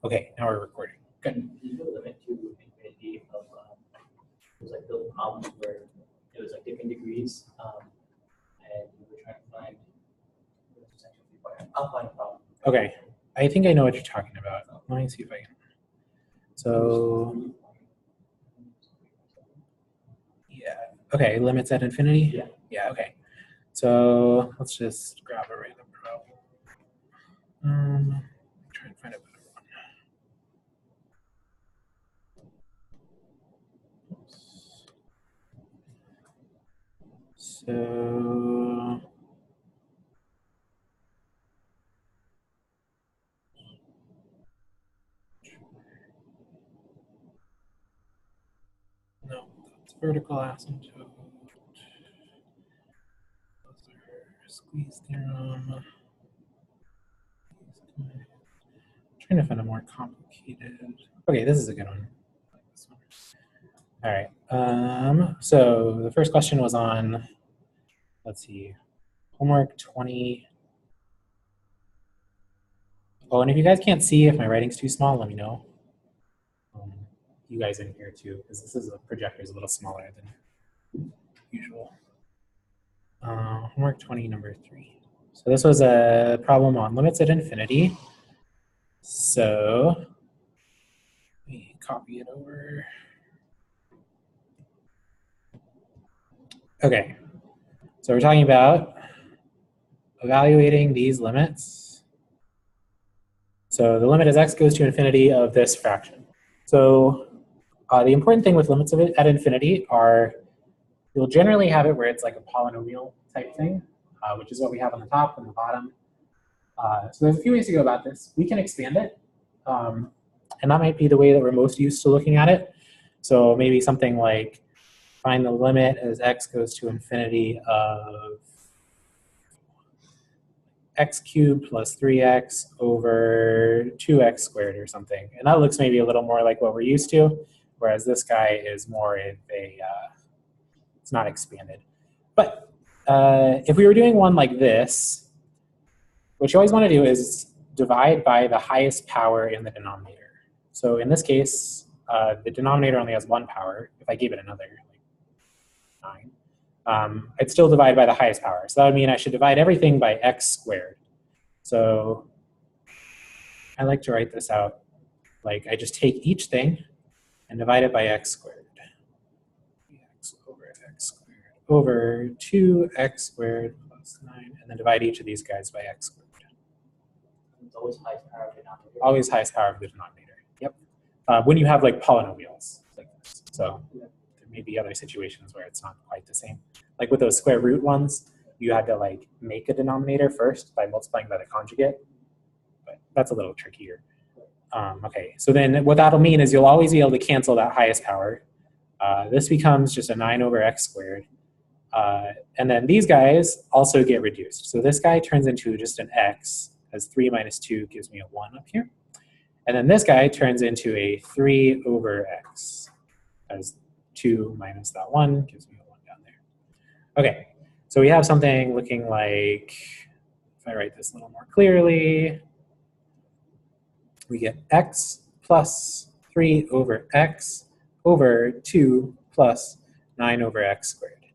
Okay, now we're recording. Good. Can you put a limit to infinity of it was like those problems where it was like different degrees, and we were trying to find I'll find a problem. Okay, I think I know what you're talking about. Let me see if I can. So, yeah. Okay, limits at infinity? Yeah. Yeah, okay. So let's just grab a random problem. Try and find a better one. So, no, that's vertical asymptote. Squeeze theorem. Trying to find a more complicated. Okay, this is a good one. All right. So the first question was on, let's see, homework 20. Oh, and if you guys can't see, if my writing's too small, let me know. You guys in here too, because this is a projector is a little smaller than usual. Homework 20, number 3. So this was a problem on limits at infinity. So let me copy it over. Okay, so we're talking about evaluating these limits. So the limit as x goes to infinity of this fraction. So the important thing with limits of it at infinity are you'll generally have it where it's like a polynomial type thing, which is what we have on the top and the bottom. So there's a few ways to go about this. We can expand it, and that might be the way that we're most used to looking at it. So maybe something like find the limit as x goes to infinity of x cubed plus 3x over 2x squared or something. And that looks maybe a little more like what we're used to, whereas this guy is more of a, it's not expanded. But if we were doing one like this, what you always want to do is divide by the highest power in the denominator. So in this case, the denominator only has one power. If I gave it another, like 9, I'd still divide by the highest power. So that would mean I should divide everything by x squared. So I like to write this out like I just take each thing and divide it by x squared. X over x squared over 2x squared plus 9, and then divide each of these guys by x squared. It's always highest power of the denominator. Always highest power of the denominator. Yep. When you have like polynomials like this. So there may be other situations where it's not quite the same. Like with those square root ones, you had to like make a denominator first by multiplying by the conjugate. But that's a little trickier. Okay, so then what that'll mean is you'll always be able to cancel that highest power. This becomes just a 9 over x squared. And then these guys also get reduced. So this guy turns into just an x, as 3 minus 2 gives me a 1 up here. And then this guy turns into a 3 over x, as 2 minus that 1 gives me a 1 down there. Okay, so we have something looking like, if I write this a little more clearly, we get x plus 3 over x over 2 plus 9 over x squared.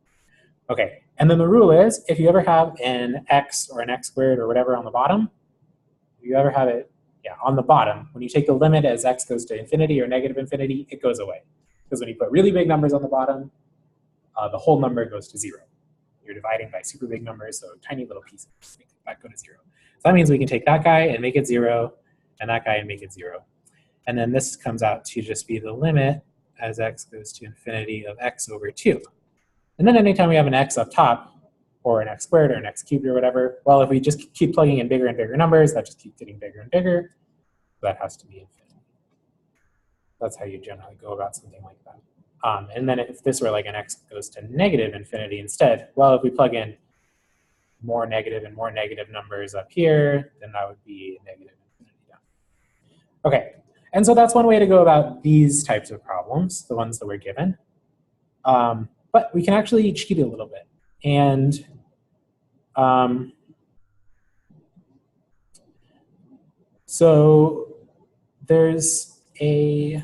Okay, and then the rule is, if you ever have an x or an x squared or whatever on the bottom, if you ever have it, on the bottom, when you take the limit as x goes to infinity or negative infinity, it goes away. Because when you put really big numbers on the bottom, the whole number goes to 0. You're dividing by super big numbers, so tiny little pieces make that go to 0. So that means we can take that guy and make it 0, and that guy and make it 0. And then this comes out to just be the limit as x goes to infinity of x over 2. And then anytime we have an x up top, or an x squared or an x cubed or whatever, well, if we just keep plugging in bigger and bigger numbers, that just keeps getting bigger and bigger. That has to be infinity. That's how you generally go about something like that. And then if this were like an x goes to negative infinity instead, well, if we plug in more negative and more negative numbers up here, then that would be negative infinity down. Okay, and so that's one way to go about these types of problems, the ones that we're given. But we can actually cheat a little bit. And so, there's a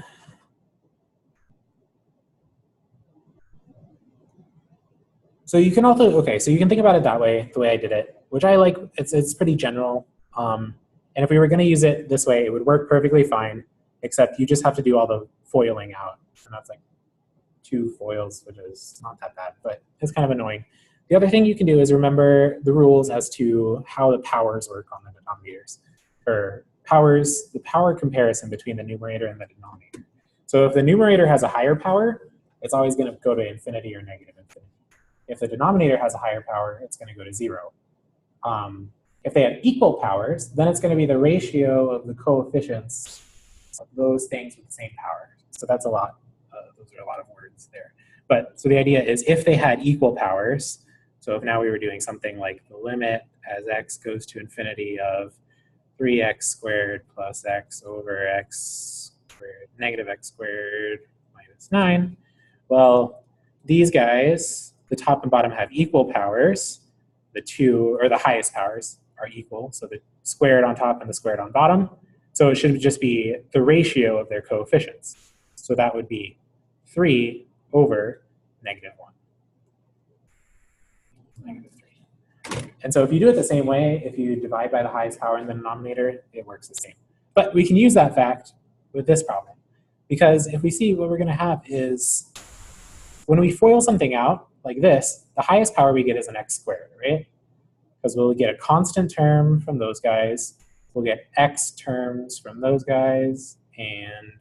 so you can also, okay, so you can think about it that way, the way I did it, which I like. It's pretty general. And if we were going to use it this way, it would work perfectly fine, except you just have to do all the foiling out. And that's like 2 foils, which is not that bad, but it's kind of annoying. The other thing you can do is remember the rules as to how the powers work on the denominators. For powers, the power comparison between the numerator and the denominator. So if the numerator has a higher power, it's always going to go to infinity or negative infinity. If the denominator has a higher power, it's going to go to 0. If they have equal powers, then it's going to be the ratio of the coefficients of those things with the same power. So that's a lot. Those are a lot of words there. But so the idea is if they had equal powers, so if now we were doing something like the limit as x goes to infinity of 3x squared plus x over x squared negative x squared minus 9, well, these guys, the top and bottom, have equal powers. The two, or the highest powers, are equal. So the squared on top and the squared on bottom. So it should just be the ratio of their coefficients. So that would be 3 over negative 1. Negative 3. And so if you do it the same way, if you divide by the highest power in the denominator, it works the same. But we can use that fact with this problem. Because if we see, what we're going to have is, when we FOIL something out, like this, the highest power we get is an x squared, right? Because we'll get a constant term from those guys. We'll get x terms from those guys. And,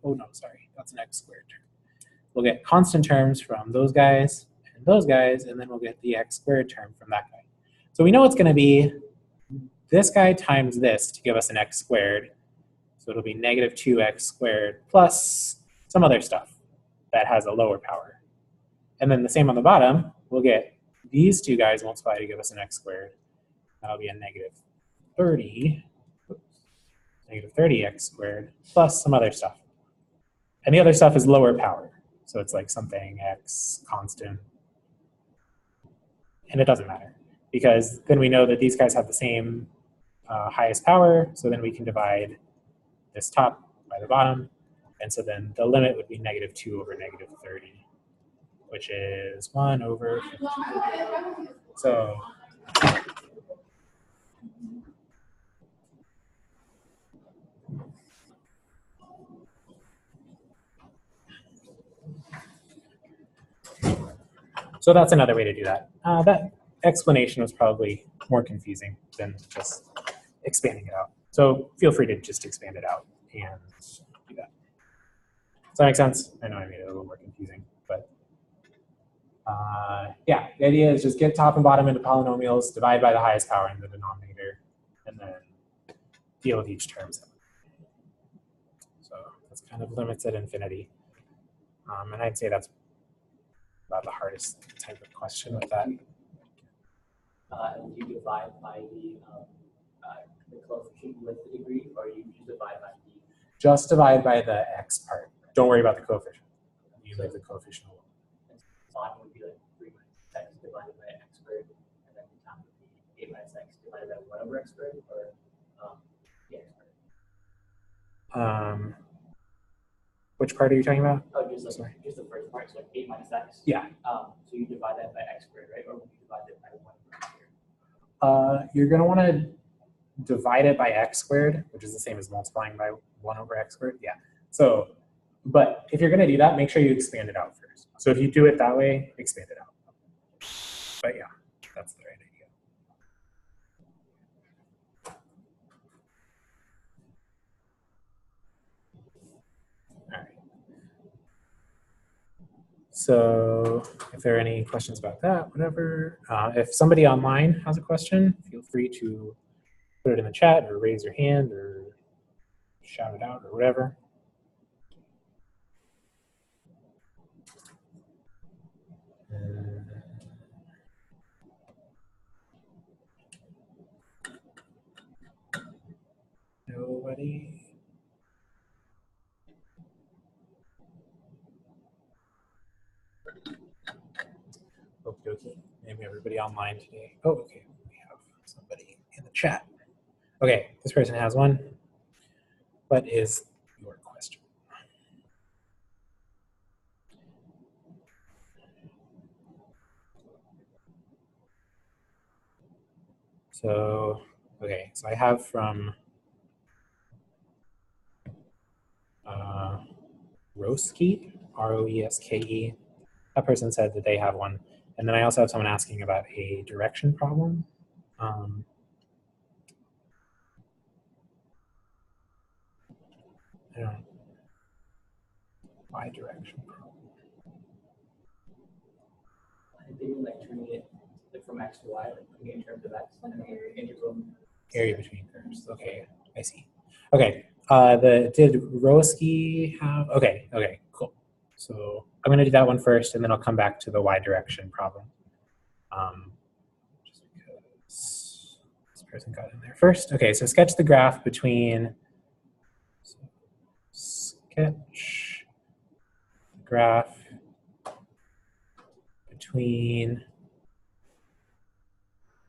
oh no, sorry, that's an x squared term. We'll get constant terms from those guys, and then we'll get the x squared term from that guy. So we know it's going to be this guy times this to give us an x squared. So it'll be negative 2x squared plus some other stuff that has a lower power. And then the same on the bottom, we'll get these two guys multiplied to give us an x squared. That'll be a negative 30x squared plus some other stuff. And the other stuff is lower power. So it's like something x constant. And it doesn't matter, because then we know that these guys have the same highest power, so then we can divide this top by the bottom. And so then the limit would be negative 2 over negative 30, which is 1 over 50. So that's another way to do that. That explanation was probably more confusing than just expanding it out. So feel free to just expand it out and do that. Does that make sense? I know I made it a little more confusing, but yeah, the idea is just get top and bottom into polynomials, divide by the highest power in the denominator, and then deal with each term separately. So that's kind of limits at infinity. And I'd say that's about the hardest type of question with that. And you divide by the coefficient with the degree, or you just divide by the? Just divide by the x part. Don't worry about the coefficient. You leave the coefficient alone. Bottom would be like 3 minus x divided by x squared, and then the top would be 8 minus x divided by 1 over x squared, or the x squared. Which part are you talking about? Oh, just the first part, so like 8 minus x. Yeah. So you divide that by x squared, right? Or would you divide it by 1 over x squared? You're going to want to divide it by x squared, which is the same as multiplying by 1 over x squared. Yeah. So, but if you're going to do that, make sure you expand it out first. So if you do it that way, expand it out. But yeah, that's the right idea. All right. So if there are any questions about that, whatever. If somebody online has a question, feel free to put it in the chat or raise your hand or shout it out or whatever. Nobody. Okie dokie. Maybe everybody online today. Oh, okay. We have somebody in the chat. Okay, this person has one. What is your question? So, okay, so I have from Roeske, R-O-E-S-K-E. That person said that they have one. And then I also have someone asking about a direction problem. I don't know. Y direction problem. I think like turning it like from x to y, like putting it in terms of x, and then integral. Area between curves. Okay, I see. Okay, did Roeske have? Okay, cool. So I'm gonna do that one first, and then I'll come back to the y direction problem. Just because this person got in there first. Okay, so sketch the graph between. So sketch the graph between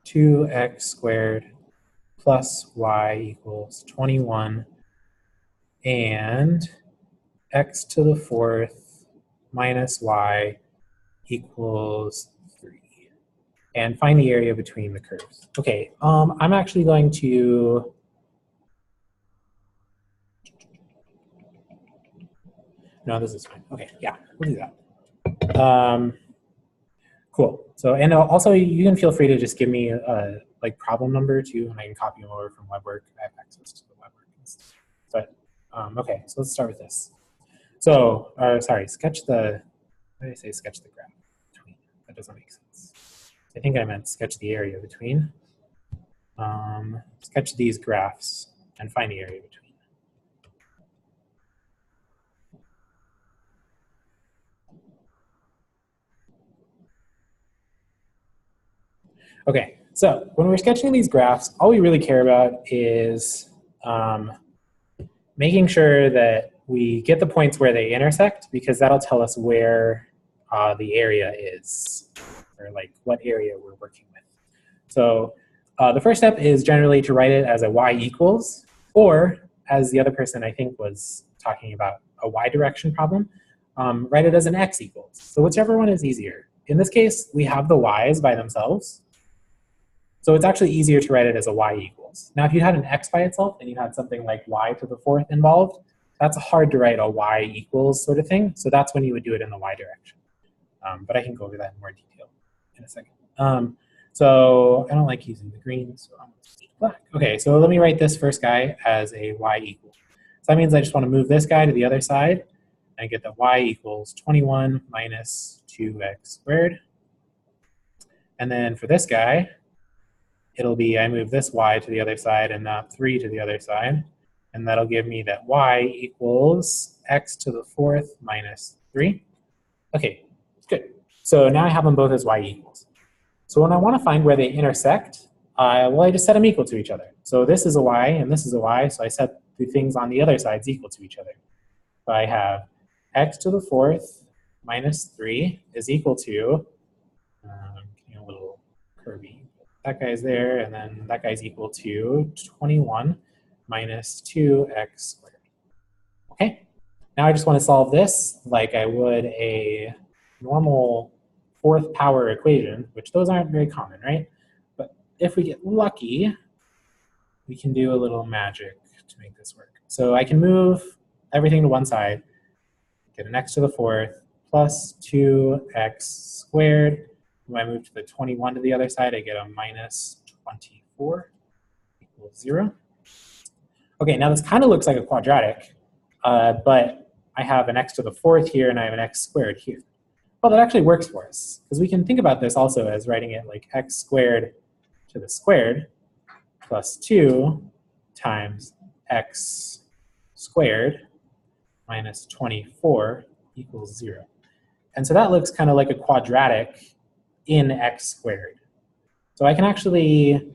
2x squared plus y equals 21 and x to the fourth minus y equals 3. And find the area between the curves. Okay, I'm actually going to no, this is fine. Okay, yeah, we'll do that. Cool. So, and also you can feel free to just give me a like problem number too, and I can copy them over from WebWork. I have access to the WebWork. But okay, so let's start with this. So, sorry, sketch the. Why did I say sketch the graph between? That doesn't make sense. I think I meant sketch the area between. Sketch these graphs and find the area between. Okay, so when we're sketching these graphs, all we really care about is making sure that we get the points where they intersect, because that'll tell us where the area is, or like what area we're working with. So the first step is generally to write it as a y equals, or as the other person I think was talking about, a y direction problem, write it as an x equals. So whichever one is easier. In this case, we have the y's by themselves. So it's actually easier to write it as a y equals. Now, if you had an x by itself and you had something like y to the fourth involved, that's hard to write a y equals sort of thing. So that's when you would do it in the y direction. But I can go over that in more detail in a second. So I don't like using the green, so I'm going to use black. Okay, so let me write this first guy as a y equal. So that means I just want to move this guy to the other side and get that y equals 21 minus 2x squared. And then for this guy, it'll be I move this y to the other side and not 3 to the other side. And that'll give me that y equals x to the fourth minus 3. Okay, good. So now I have them both as y equals. So when I want to find where they intersect, well, I just set them equal to each other. So this is a y and this is a y, so I set the things on the other sides equal to each other. So I have x to the fourth minus 3 is equal to, a little curvy. That guy's there, and then that guy's equal to 21 minus 2x squared. Okay, now I just want to solve this like I would a normal fourth power equation, which those aren't very common, right? But if we get lucky, we can do a little magic to make this work. So I can move everything to one side, get an x to the fourth plus 2x squared. When I move to the 21 to the other side, I get a minus 24 equals 0. Okay, now this kind of looks like a quadratic, but I have an x to the fourth here and I have an x squared here. Well, that actually works for us, because we can think about this also as writing it like x squared to the squared plus 2 times x squared minus 24 equals 0. And so that looks kind of like a quadratic in x squared. So I can actually,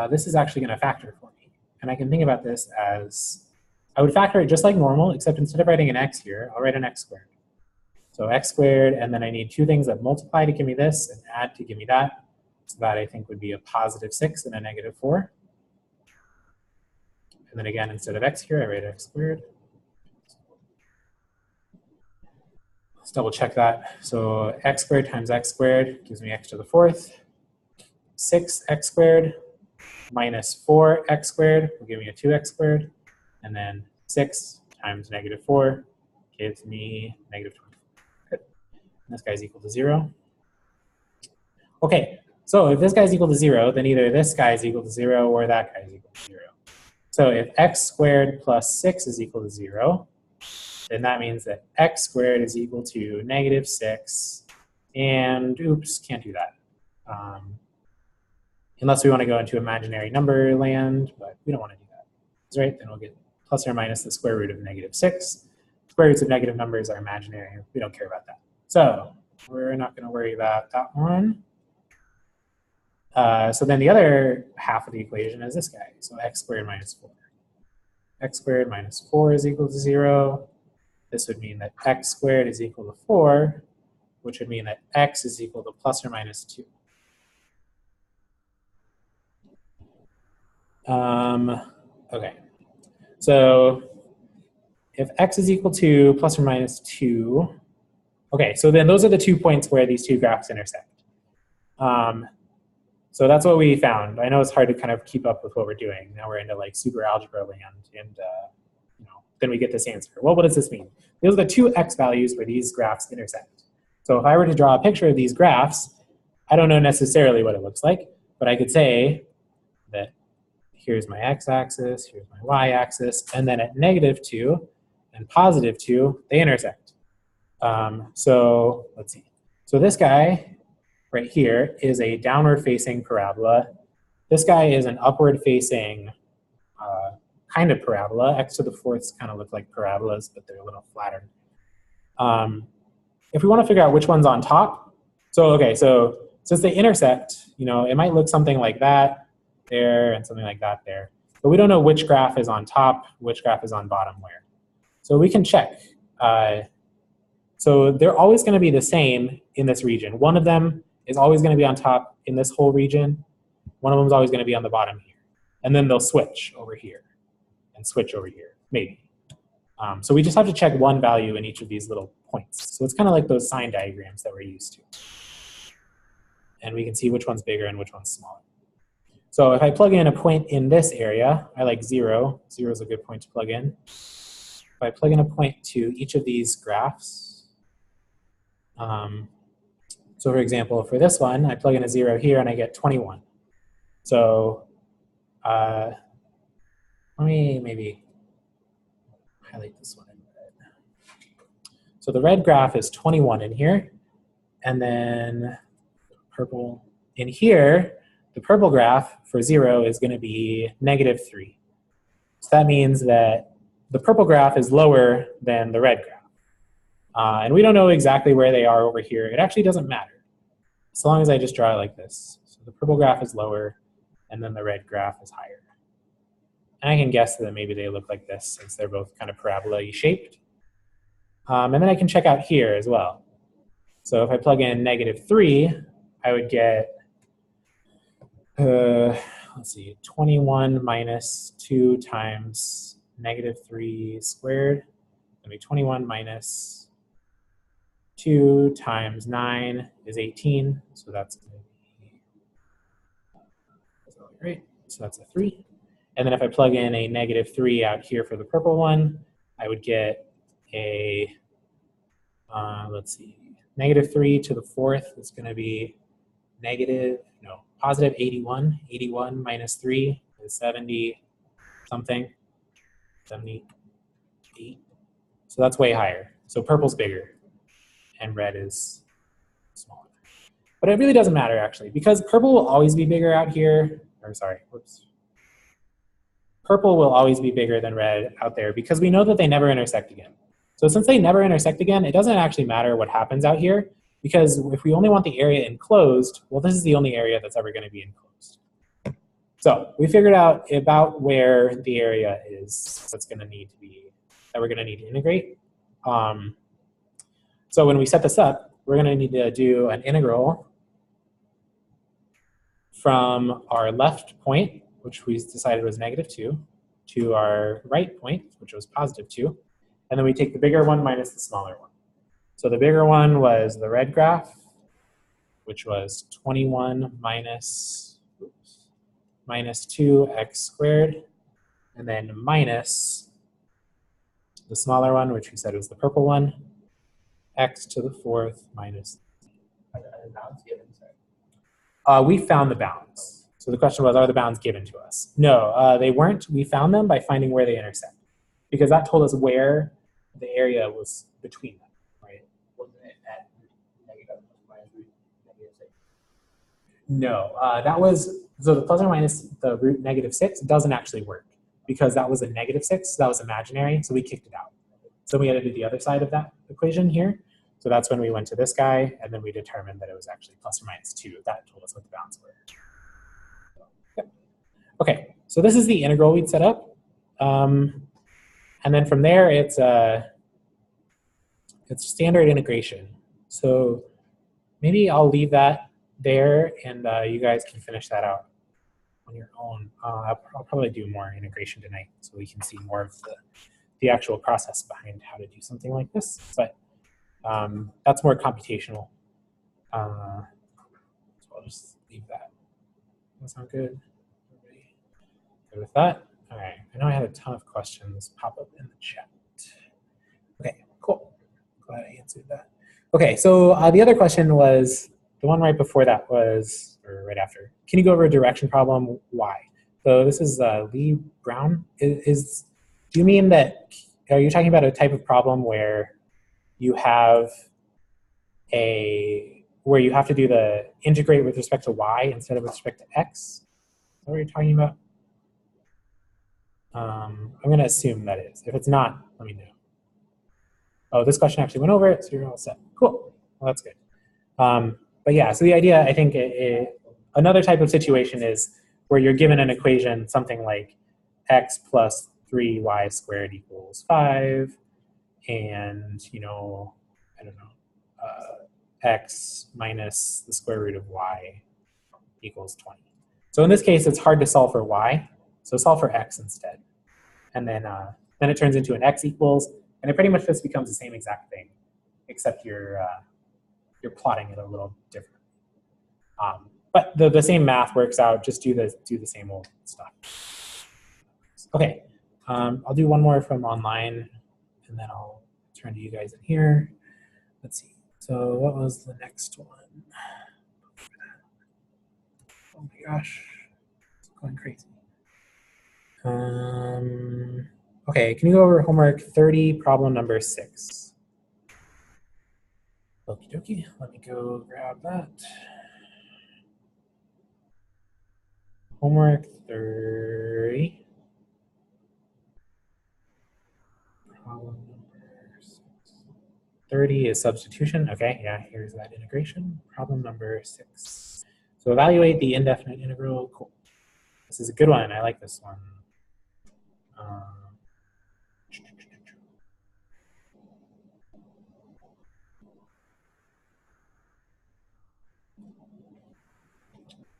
this is actually going to factor for me. And I can think about this as, I would factor it just like normal, except instead of writing an x here, I'll write an x squared. So x squared, and then I need two things that multiply to give me this and add to give me that. So that I think would be a positive 6 and a negative 4. And then again, instead of x here, I write x squared. Let's double check that. So x squared times x squared gives me x to the fourth. 6x squared minus 4x squared will give me a 2x squared. And then 6 times negative 4 gives me negative 24. Good. And this guy's equal to 0. Okay, so if this guy's equal to 0, then either this guy's equal to 0 or that guy's equal to 0. So if x squared plus 6 is equal to 0, then that means that x squared is equal to negative 6. And oops, can't do that. Unless we want to go into imaginary number land, but we don't want to do that. That's right, then we'll get plus or minus the square root of negative 6. Square roots of negative numbers are imaginary. We don't care about that. So we're not going to worry about that one. So then the other half of the equation is this guy. So x squared minus 4. X squared minus 4 is equal to 0. This would mean that x squared is equal to 4, which would mean that x is equal to plus or minus 2. Okay, so if x is equal to plus or minus 2, okay, so then those are the 2 points where these two graphs intersect. So that's what we found. I know it's hard to kind of keep up with what we're doing. Now we're into like super algebra land, and then we get this answer. Well, what does this mean? Those are the two x values where these graphs intersect. So if I were to draw a picture of these graphs, I don't know necessarily what it looks like, but I could say that here's my x-axis, here's my y-axis, and then at negative 2 and positive 2, they intersect. So let's see. So this guy right here is a downward-facing parabola. This guy is an upward-facing kind of parabola. X to the fourths kind of look like parabolas, but they're a little flatter. If we want to figure out which one's on top, so okay, so since they intersect, it might look something like that there and something like that there. But we don't know which graph is on top, which graph is on bottom where. So we can check. So they're always going to be the same in this region. One of them is always going to be on top in this whole region. One of them is always going to be on the bottom here. And then they'll switch over here and switch over here, maybe. So we just have to check one value in each of these little points. So it's kind of like those sign diagrams that we're used to. And we can see which one's bigger and which one's smaller. So if I plug in a point in this area, I like 0. 0 is a good point to plug in. If I plug in a point to each of these graphs, so for example, for this one, I plug in a 0 here and I get 21. So let me maybe highlight this one in red. So the red graph is 21 in here, and then purple in here, the purple graph for 0 is going to be negative 3. So that means that the purple graph is lower than the red graph. And we don't know exactly where they are over here. It actually doesn't matter, as long as I just draw it like this. So the purple graph is lower, and then the red graph is higher. And I can guess that maybe they look like this, since they're both kind of parabola-y shaped. And then I can check out here as well. So if I plug in negative 3, I would get, let's see, 21 minus 2 times negative 3 squared. It's going to be 21 minus 2 times 9 is 18. So that's going to be, right? So that's a 3. And then if I plug in a negative 3 out here for the purple one, I would get a, let's see, negative 3 to the fourth is going to be positive 81. 81 minus 3 is 70 something, 78. So that's way higher. So purple's bigger and red is smaller. But it really doesn't matter actually, because purple will always be bigger out here, or sorry, whoops. Purple will always be bigger than red out there because we know that they never intersect again. So since they never intersect again, it doesn't actually matter what happens out here, because if we only want the area enclosed, well, this is the only area that's ever going to be enclosed. So we figured out about where the area is that's going to need to be, that we're going to need to integrate. So when we set this up, we're going to need to do an integral from our left point, which we decided was negative 2, to our right point, which was positive 2. And then we take the bigger one minus the smaller one. So the bigger one was the red graph, which was 21 minus 2x squared, and then minus the smaller one, which we said was the purple one, x to the 4th minus. Are the bounds given? We found the bounds. So the question was, are the bounds given to us? No, they weren't. We found them by finding where they intersect, because that told us where the area was between them, right? Wasn't it at negative minus root negative 6? No, that was, so the plus or minus the root negative 6 doesn't actually work, because that was a negative 6, so that was imaginary, so we kicked it out. So we had to do the other side of that equation here. So that's when we went to this guy, and then we determined that it was actually plus or minus 2. That told us what the bounds were. Yep. Okay, so this is the integral we'd set up. And then from there, it's standard integration. So maybe I'll leave that there, and you guys can finish that out on your own. I'll probably do more integration tonight, so we can see more of the actual process behind how to do something like this. But that's more computational. So I'll just leave that. That sound good? Everybody good with that? All right. I know I had a ton of questions pop up in the chat. Okay, cool. Glad I answered that. Okay, so the other question was, the one right before that was, or right after, can you go over a direction problem? Why? So this is Lee Brown. Do you mean that, are you talking about a type of problem where you have where you have to do the integrate with respect to y instead of with respect to x? Is that what you're talking about? I'm going to assume that is. If it's not, let me know. Oh, this question actually went over it, so you're all set. Cool. Well, that's good. But yeah, so the idea, I think, another type of situation is where you're given an equation, something like x plus 3y squared equals 5, and, you know, I don't know, x minus the square root of y equals 20. So in this case, it's hard to solve for y, so solve for x instead. And then it turns into an x equals, and it pretty much just becomes the same exact thing, except you're plotting it a little different. But the same math works out, just do the same old stuff. Okay, I'll do one more from online, and then I'll turn to you guys in here. Let's see. So what was the next one? Oh my gosh, it's going crazy. Okay, can you go over homework 30, problem number 6? Okie dokie, let me go grab that. Homework 30. Problem number 6. 30 is substitution. Okay, yeah, here's that integration. Problem number 6. So evaluate the indefinite integral. Cool. This is a good one. I like this one.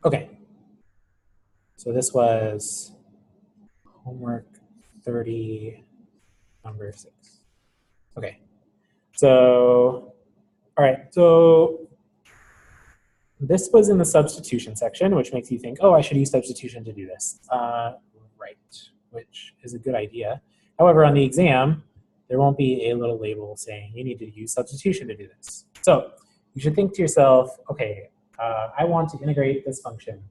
Okay. So this was homework 30, number 6. Okay. So, all right. So this was in the substitution section, which makes you think, oh, I should use substitution to do this. Right, which is a good idea. However, on the exam, there won't be a little label saying you need to use substitution to do this. So you should think to yourself, okay, I want to integrate this function.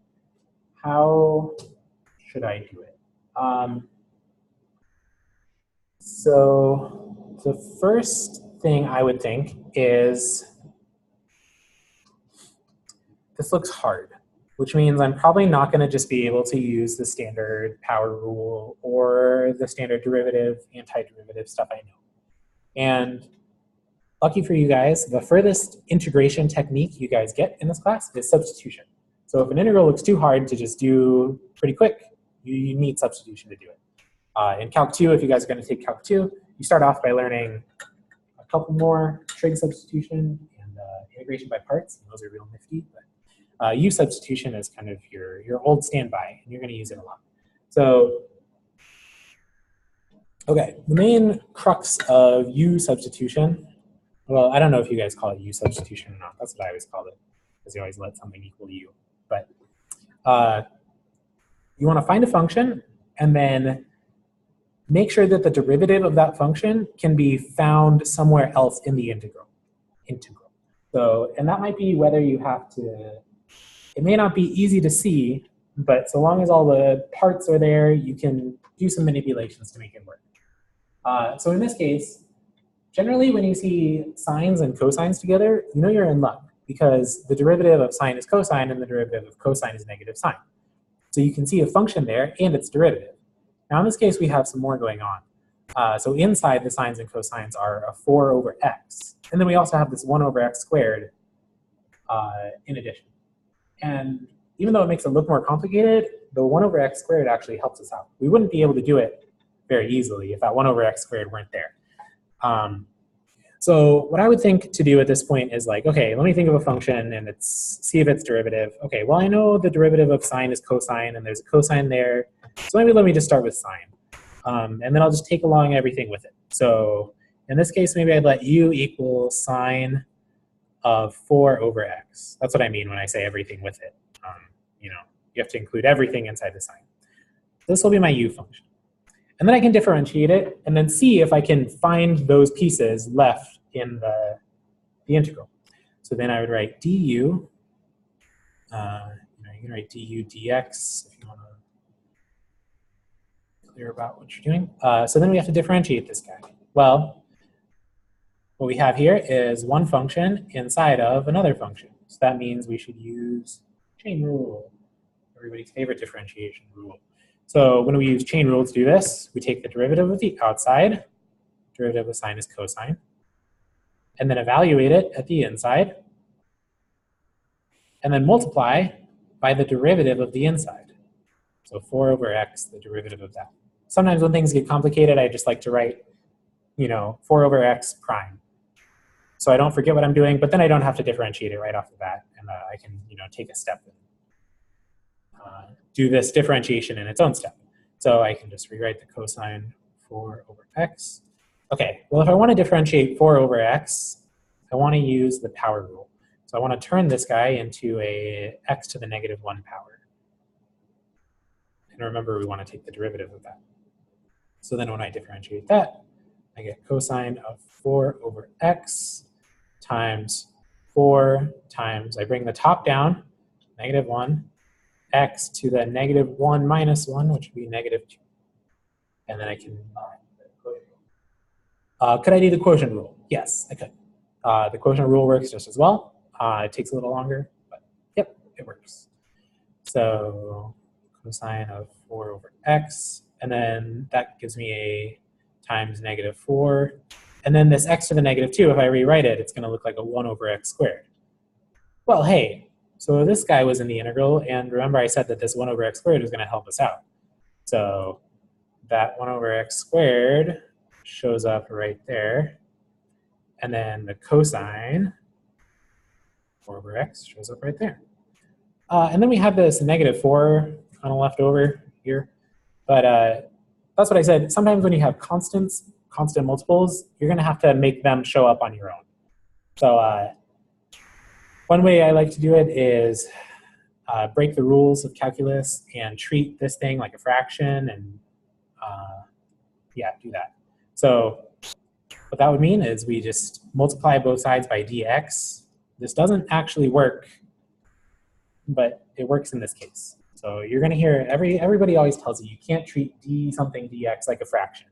How should I do it? So the first thing I would think is, this looks hard, which means I'm probably not going to just be able to use the standard power rule or the standard derivative, antiderivative stuff I know. And lucky for you guys, the furthest integration technique you guys get in this class is substitution. So if an integral looks too hard to just do pretty quick, you need substitution to do it. In Calc 2, if you guys are going to take Calc 2, you start off by learning a couple more trig substitution and integration by parts. And those are real nifty, but U-Substitution is kind of your old standby, and you're going to use it a lot. So Okay, the main crux of U-substitution, well, I don't know if you guys call it U-substitution or not. That's what I always called it, because you always let something equal U. But you want to find a function and then make sure that the derivative of that function can be found somewhere else in the integral. So, and that might be whether you have to, it may not be easy to see, but so long as all the parts are there, you can do some manipulations to make it work. So in this case, generally when you see sines and cosines together, you know you're in luck, because the derivative of sine is cosine and the derivative of cosine is negative sine. So you can see a function there and its derivative. Now in this case, we have some more going on. So inside the sines and cosines are a 4 over x. And then we also have this 1 over x squared in addition. And even though it makes it look more complicated, the 1 over x squared actually helps us out. We wouldn't be able to do it very easily if that 1 over x squared weren't there. So what I would think to do at this point is like, okay, let me think of a function and see if it's derivative. Okay, well I know the derivative of sine is cosine and there's a cosine there. So maybe let me just start with sine. And then I'll just take along everything with it. So in this case, maybe I'd let u equal sine of 4 over x. That's what I mean when I say everything with it. You know, you have to include everything inside the sine. This will be my u function. And then I can differentiate it and then see if I can find those pieces left in the integral. So then I would write du, you can write du dx if you want to be clear about what you're doing. So then we have to differentiate this guy. Well, what we have here is one function inside of another function. So that means we should use chain rule, everybody's favorite differentiation rule. So when we use chain rule to do this, we take the derivative of the outside, derivative of sine is cosine, and then evaluate it at the inside, and then multiply by the derivative of the inside. So 4 over x, the derivative of that. Sometimes when things get complicated, I just like to write, 4 over x prime. So I don't forget what I'm doing, but then I don't have to differentiate it right off the bat, and I can, take a step and do this differentiation in its own step. So I can just rewrite the cosine 4 over x. Okay, well if I want to differentiate 4 over x, I want to use the power rule. So I want to turn this guy into a x to the negative 1 power. And remember, we want to take the derivative of that. So then when I differentiate that, I get cosine of 4 over x times 4 times, I bring the top down, negative 1, x to the negative 1 minus 1, which would be negative 2. And then I can, could I do the quotient rule? Yes, I could. The quotient rule works just as well. It takes a little longer, but yep, it works. So cosine of 4 over x, and then that gives me a times negative 4. And then this x to the negative 2, if I rewrite it, it's going to look like a 1 over x squared. Well, hey, so this guy was in the integral, and remember I said that this 1 over x squared was going to help us out. So that 1 over x squared shows up right there. And then the cosine 4 over x shows up right there. And then we have this negative 4 kind of left over here. But that's what I said. Sometimes when you have constant multiples, you're going to have to make them show up on your own. So one way I like to do it is break the rules of calculus and treat this thing like a fraction and yeah, do that. So what that would mean is we just multiply both sides by dx. This doesn't actually work, but it works in this case. So you're going to hear everybody always tells you can't treat d something dx like a fraction.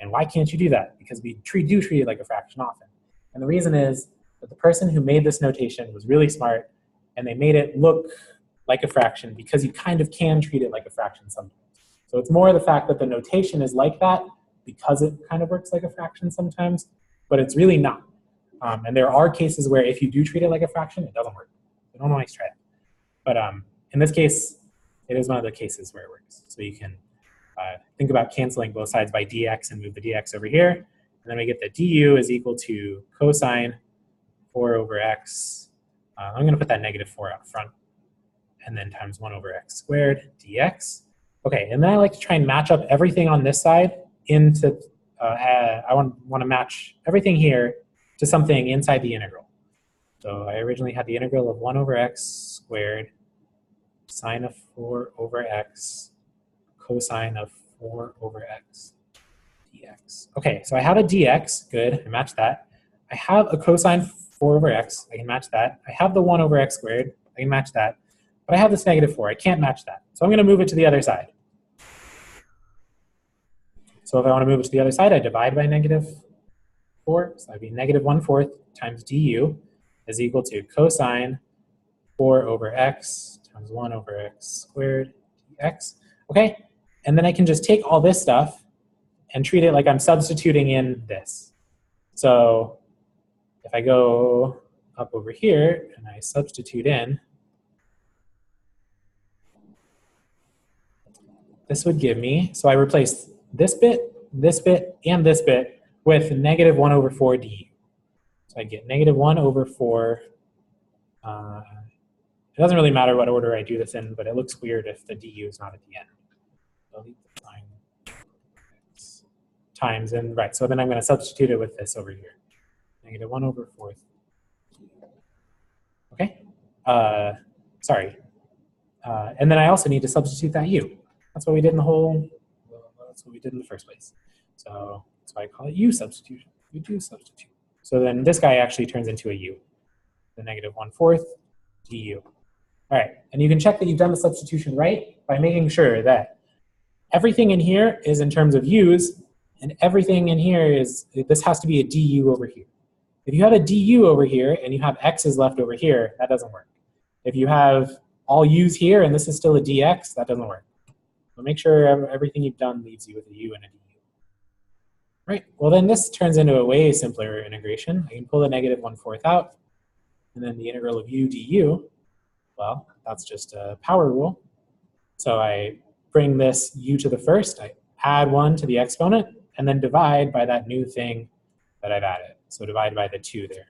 And why can't you do that? Because we do treat it like a fraction often. And the reason is that the person who made this notation was really smart, and they made it look like a fraction because you kind of can treat it like a fraction sometimes. So it's more the fact that the notation is like that because it kind of works like a fraction sometimes, but it's really not. And there are cases where if you do treat it like a fraction, it doesn't work. So don't always try it. But in this case, it is one of the cases where it works. So you can think about canceling both sides by dx and move the dx over here. And then we get that du is equal to cosine 4 over x. I'm going to put that negative 4 out front. And then times 1 over x squared dx. Okay, and then I like to try and match up everything on this side into, I want to match everything here to something inside the integral. So I originally had the integral of 1 over x squared sine of 4 over x cosine of 4 over x dx. Okay, so I have a dx, good, I match that. I have a cosine 4 over x, I can match that. I have the 1 over x squared, I can match that. But I have this negative 4, I can't match that. So I'm going to move it to the other side. So if I want to move it to the other side, I divide by negative 4. So that'd be negative 1/4 times du is equal to cosine 4 over x times 1 over x squared dx. Okay, and then I can just take all this stuff and treat it like I'm substituting in this. So if I go up over here and I substitute in, this would give me, so I replaced this bit, and this bit with negative 1 over 4 du. So I get negative 1 over 4. It doesn't really matter what order I do this in, but it looks weird if the du is not at the end. So times, and right, so then I'm going to substitute it with this over here. Negative 1 over 4. Okay, sorry. And then I also need to substitute that u. That's what we did in the whole, that's what we did in the first place. So that's why I call it U-Substitution. You do substitute. So then this guy actually turns into a u. The negative 1/4 du. All right, and you can check that you've done the substitution right by making sure that everything in here is in terms of u's, and everything in here is, this has to be a du over here. If you have a du over here and you have x's left over here, that doesn't work. If you have all u's here and this is still a dx, that doesn't work. So make sure everything you've done leaves you with a u and a du. Right, well then this turns into a way simpler integration. I can pull the negative 1/4 out, and then the integral of u du, well, that's just a power rule. So I bring this u to the first, I add 1 to the exponent, and then divide by that new thing that I've added. So divide by the 2 there.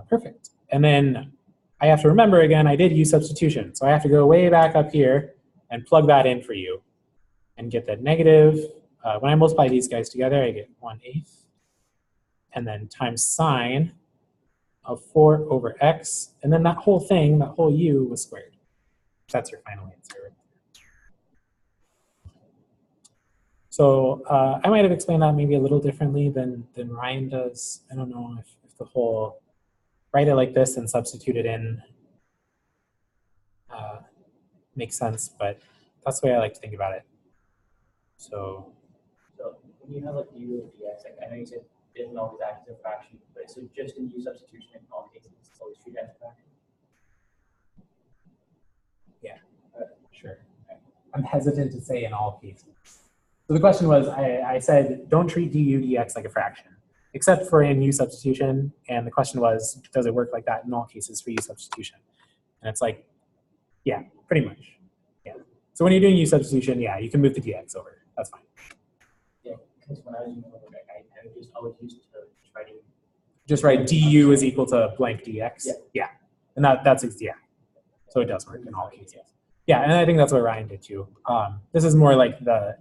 Perfect. And then I have to remember again, I did use substitution. So I have to go way back up here and plug that in for you and get that negative. When I multiply these guys together, I get 1/8. And then times sine of 4 over x. And then that whole thing, that whole u was squared. That's your final answer. So I might have explained that maybe a little differently than Ryan does. I don't know if the whole write it like this and substitute it in makes sense, but that's the way I like to think about it. So when you have like u and dx, like I know you said it doesn't always act as a fraction, but so just in U-Substitution in all cases, it's always treated as a fraction. Yeah, sure. I'm hesitant to say in all cases. So the question was, I said, don't treat du dx like a fraction, except for in U-Substitution. And the question was, does it work like that in all cases for U-Substitution? And it's like, yeah, pretty much. Yeah. So when you're doing U-Substitution, yeah, you can move the dx over. That's fine. Yeah, because when I was using overdeck, I just always used to try to just write du is equal to blank dx. Yeah. And that's yeah. So it does work in all cases. Yeah, and I think that's what Ryan did too. This is more like the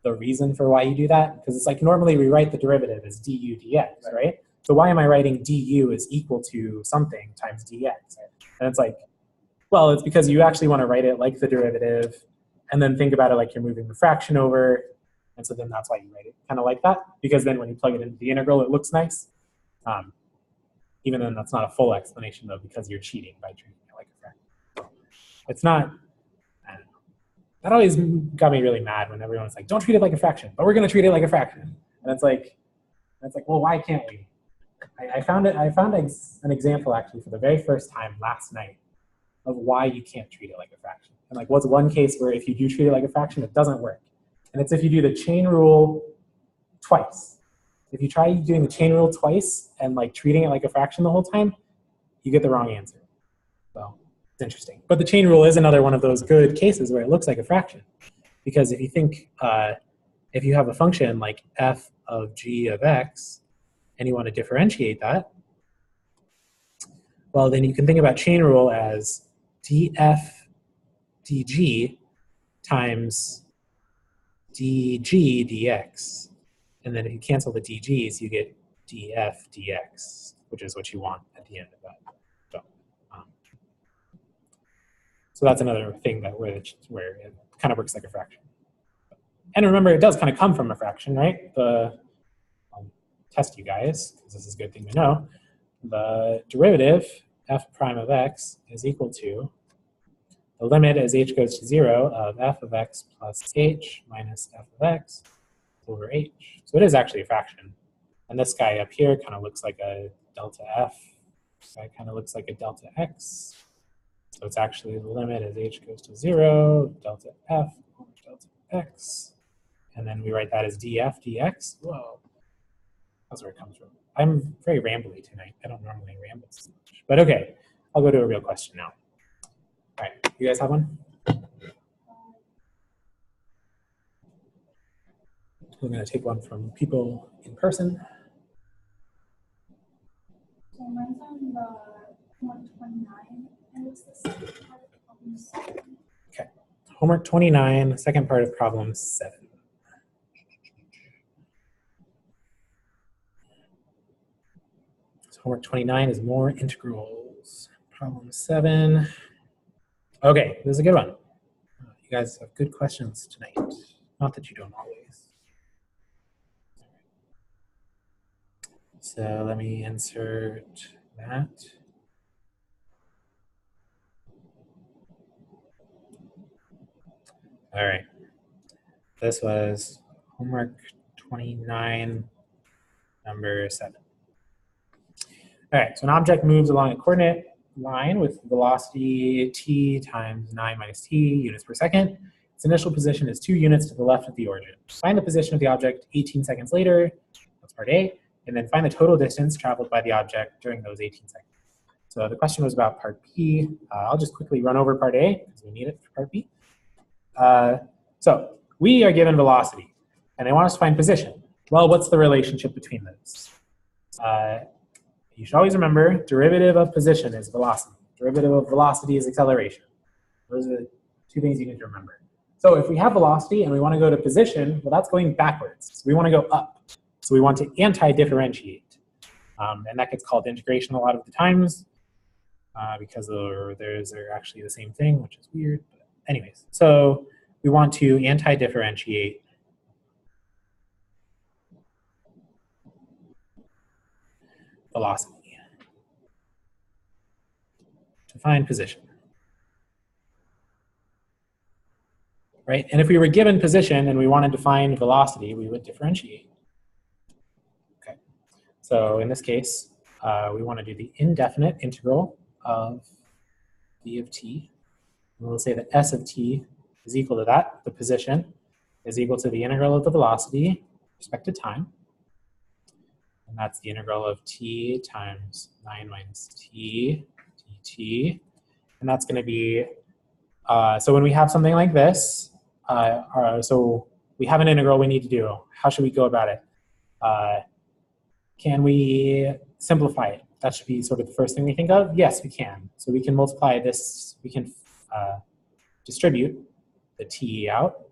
reason for why you do that, because it's like normally we write the derivative as du dx, right? So why am I writing du is equal to something times dx? And it's like, well, it's because you actually want to write it like the derivative and then think about it like you're moving the fraction over. And so then that's why you write it kind of like that, because then when you plug it into the integral, it looks nice. Even then that's not a full explanation though, because you're cheating by treating it like a fraction. So it's not, I don't know. That always got me really mad when everyone's like, don't treat it like a fraction, but we're going to treat it like a fraction. And it's like, well, why can't we? I found an example actually for the very first time last night of why you can't treat it like a fraction. And like, what's one case where if you do treat it like a fraction, it doesn't work. And it's if you do the chain rule twice. If you try doing the chain rule twice and like treating it like a fraction the whole time, you get the wrong answer. So it's interesting. But the chain rule is another one of those good cases where it looks like a fraction. Because if you think, if you have a function like f of g of x, and you want to differentiate that, well, then you can think about chain rule as df dg times dg dx. And then if you cancel the dg's, you get df dx, which is what you want at the end of that. So that's another thing that where it kind of works like a fraction. And remember, it does kind of come from a fraction, right? I'll test you guys, because this is a good thing to know. The derivative, f prime of x, is equal to the limit as h goes to 0 of f of x plus h minus f of x over h. So it is actually a fraction. And this guy up here kind of looks like a delta f. This guy kind of looks like a delta x. So it's actually the limit as h goes to 0, delta f over delta x. And then we write that as df dx. Whoa, that's where it comes from. I'm very rambly tonight. I don't normally ramble so much. But okay, I'll go to a real question now. All right, you guys have one? We're going to take one from people in person. So mine's on the 129, and it's the second part of problem 7. Okay, homework 29, second part of problem 7. So homework 29 is more integrals. Problem 7. Okay, this is a good one. You guys have good questions tonight. Not that you don't always. So let me insert that. All right. This was homework 29, number 7. All right, so an object moves along a coordinate line with velocity t times 9 minus t units per second. Its initial position is 2 units to the left of the origin. Find the position of the object 18 seconds later, that's part A, and then find the total distance traveled by the object during those 18 seconds. So the question was about part B. I'll just quickly run over part A because we need it for part B. So we are given velocity, and they want us to find position. Well, what's the relationship between those? You should always remember, derivative of position is velocity. Derivative of velocity is acceleration. Those are the 2 things you need to remember. So if we have velocity and we want to go to position, well, that's going backwards. So we want to go up. So we want to anti-differentiate. And that gets called integration a lot of the times because they're actually the same thing, which is weird. But anyways, so we want to anti-differentiate velocity to find position. Right? And if we were given position and we wanted to find velocity, we would differentiate. Okay. So in this case, we want to do the indefinite integral of v of t. And we'll say that s of t is equal to that. The position is equal to the integral of the velocity with respect to time. And that's the integral of t times 9 minus t dt. And that's going to be, so when we have something like this, so we have an integral we need to do. How should we go about it? Can we simplify it? That should be sort of the first thing we think of. Yes, we can. So we can multiply this, we can distribute the t out.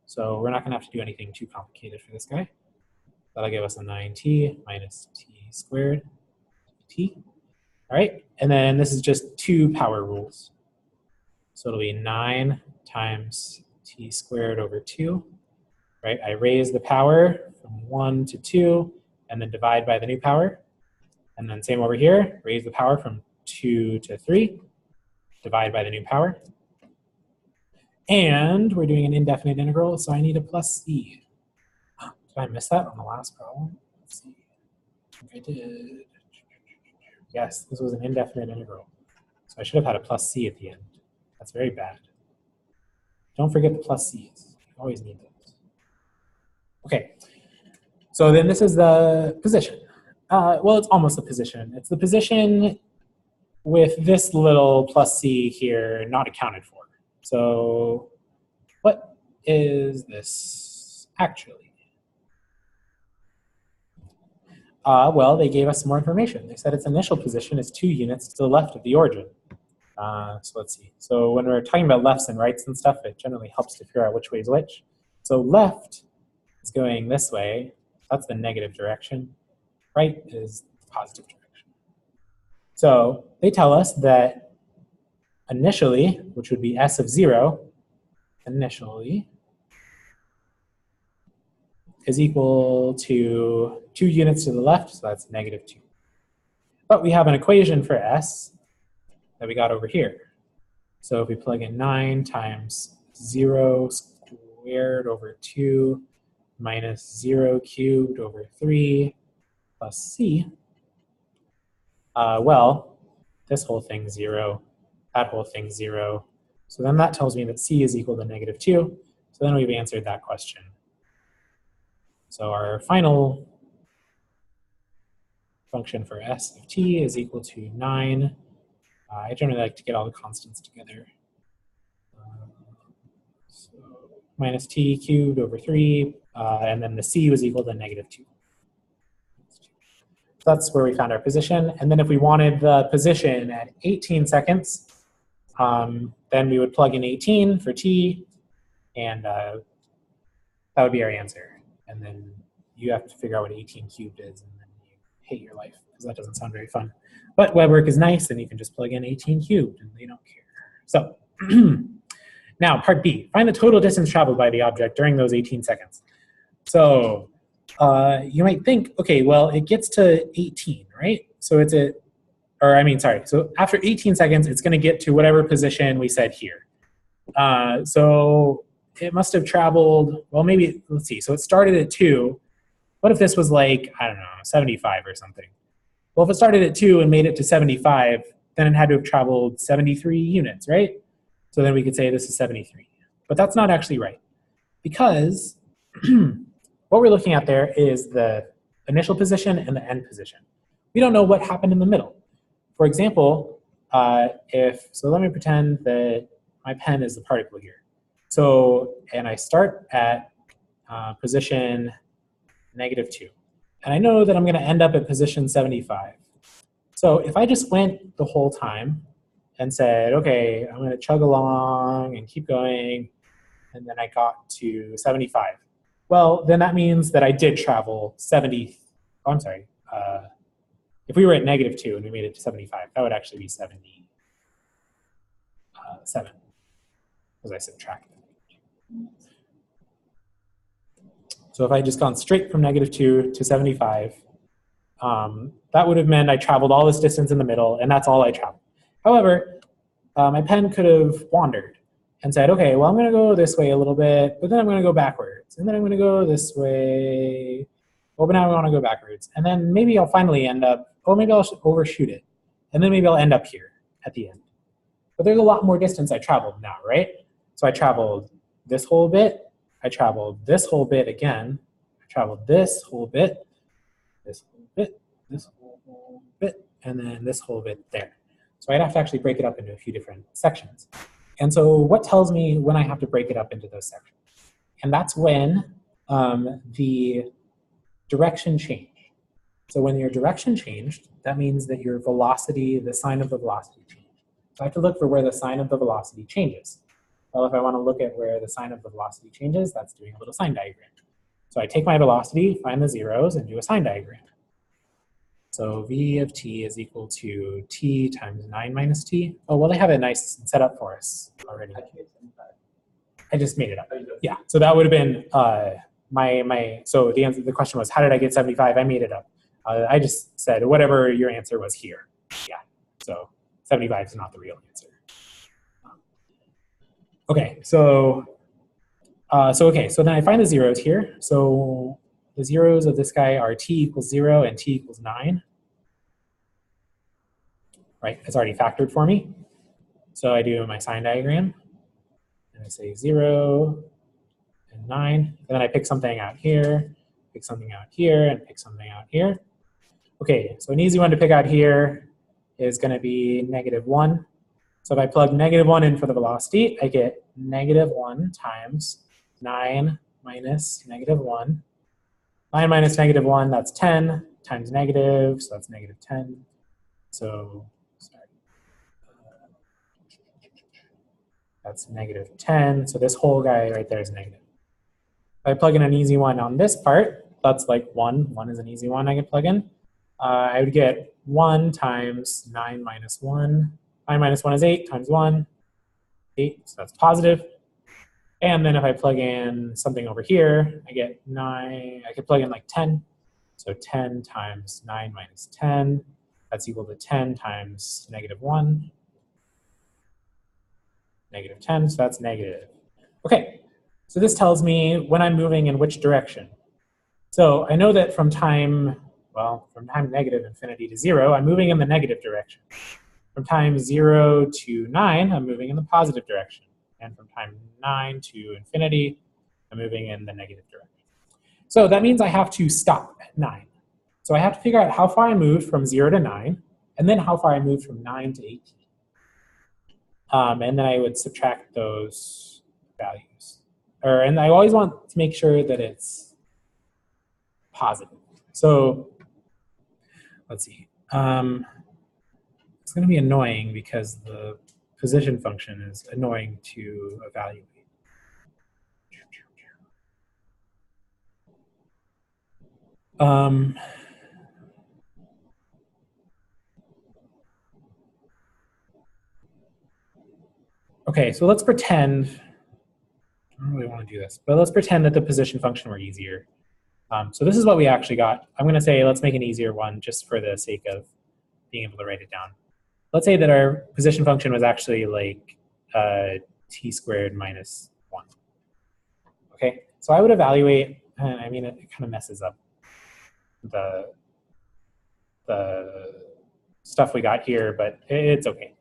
So we're not going to have to do anything too complicated for this guy. That'll give us a 9t minus t squared t. All right, and then this is just 2 power rules. So it'll be 9 times t squared over 2. Right, I raise the power from 1 to 2, and then divide by the new power. And then same over here, raise the power from 2 to 3, divide by the new power. And we're doing an indefinite integral, so I need a plus c. Did I miss that on the last problem? Let's see. I think I did. Yes, this was an indefinite integral. So I should have had a plus c at the end. That's very bad. Don't forget the plus c's. You always need those. Okay, so then this is the position. Well, it's almost the position. It's the position with this little plus c here not accounted for. So what is this actually? Well, they gave us some more information. They said its initial position is 2 units to the left of the origin. So let's see. So when we're talking about lefts and rights and stuff, it generally helps to figure out which way is which. So left is going this way. That's the negative direction. Right is the positive direction. So they tell us that initially, which would be S of 0, initially is equal to 2 units to the left, so that's -2. But we have an equation for S that we got over here. So if we plug in 9 times 0 squared over 2 minus 0 cubed over 3 plus C, well, this whole thing 0, that whole thing 0. So then that tells me that C is equal to -2. So then we've answered that question. So our final function for S of t is equal to 9. I generally like to get all the constants together. So minus t cubed over 3, and then the C was equal to -2. So that's where we found our position. And then if we wanted the position at 18 seconds, then we would plug in 18 for t, and that would be our answer. And then you have to figure out what 18 cubed is, and then you hate your life, because that doesn't sound very fun. But web work is nice, and you can just plug in 18 cubed, and they don't care. So now, part B, find the total distance traveled by the object during those 18 seconds. So you might think, okay, well, it gets to 18, right? So it's so after 18 seconds, it's going to get to whatever position we said here. So it must have traveled, well, maybe, let's see. So it started at 2. What if this was like, I don't know, 75 or something? Well, if it started at 2 and made it to 75, then it had to have traveled 73 units, right? So then we could say this is 73. But that's not actually right, because what we're looking at there is the initial position and the end position. We don't know what happened in the middle. For example, so let me pretend that my pen is the particle here. So, and I start at position -2. And I know that I'm going to end up at position 75. So if I just went the whole time and said, okay, I'm going to chug along and keep going, and then I got to 75. Well, then that means that I did travel 70. Oh, I'm sorry. If we were at -2 and we made it to 75, that would actually be 77, because I subtracted. So if I had just gone straight from -2 to 75, that would have meant I traveled all this distance in the middle, and that's all I traveled. However, my pen could have wandered and said, okay, well, I'm going to go this way a little bit, but then I'm going to go backwards, and then I'm going to go this way. Oh, but now I want to go backwards. And then maybe I'll finally end up, oh, maybe I'll overshoot it. And then maybe I'll end up here at the end. But there's a lot more distance I traveled now, right? So I traveled this whole bit. I traveled this whole bit again. I traveled this whole bit, this whole bit, this whole bit, and then this whole bit there. So I'd have to actually break it up into a few different sections. And so what tells me when I have to break it up into those sections? And that's when the direction changed. So when your direction changed, that means that your velocity, the sign of the velocity changed. So I have to look for where the sign of the velocity changes. Well, if I want to look at where the sign of the velocity changes, that's doing a little sign diagram. So I take my velocity, find the zeros, and do a sign diagram. So v of t is equal to t times 9 minus t. Oh, well, they have it nice set up for us already. I just made it up. Yeah, so that would have been so the answer, the question was, how did I get 75? I made it up. I just said whatever your answer was here. Yeah, so 75 is not the real answer. Okay, so then I find the zeros here. So the zeros of this guy are t equals 0 and t equals 9. Right, it's already factored for me. So I do my sign diagram, and I say 0 and 9. And then I pick something out here, pick something out here, and pick something out here. Okay, so an easy one to pick out here is going to be -1. So if I plug -1 in for the velocity, I get -1 times 9 minus -1. 9 minus -1, that's 10, times negative, so that's -10. So, sorry. That's -10, so this whole guy right there is negative. I plug in an easy one on this part, that's like 1. 1 is an easy one I can plug in. I would get 1 times 9 minus 1. 9 minus 1 is 8 times 1, 8, so that's positive. And then if I plug in something over here, I get 9, I could plug in like 10. So 10 times 9 minus 10, that's equal to 10 times negative 1. Negative 10, so that's negative. Okay, so this tells me when I'm moving in which direction. So I know that from time, well, from time negative infinity to 0, I'm moving in the negative direction. From time 0 to 9, I'm moving in the positive direction. And from time 9 to infinity, I'm moving in the negative direction. So that means I have to stop at 9. So I have to figure out how far I moved from 0 to 9, and then how far I moved from 9 to 18. And then I would subtract those values. And I always want to make sure that it's positive. So let's see. It's going to be annoying because the position function is annoying to evaluate. Okay, so let's pretend, I don't really want to do this, but let's pretend that the position function were easier. So this is what we actually got. I'm going to say let's make an easier one just for the sake of being able to write it down. Let's say that our position function was actually like t squared minus 1. Okay, so I would evaluate, I mean, it kind of messes up the stuff we got here, but it's okay.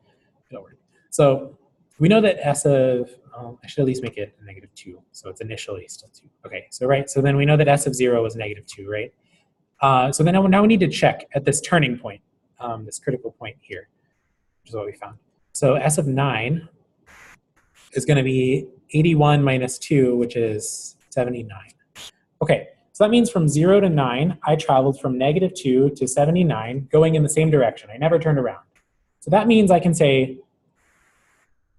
It'll work. So we know that S of, I should at least make it a negative 2, so it's initially still 2. Okay, so right, so then we know that S of 0 is negative 2, right? So then now we need to check at this turning point, this critical point here, which is what we found. So S of 9 is going to be 81 minus 2, which is 79. Okay, so that means from 0 to 9, I traveled from negative 2 to 79, going in the same direction. I never turned around. So that means I can say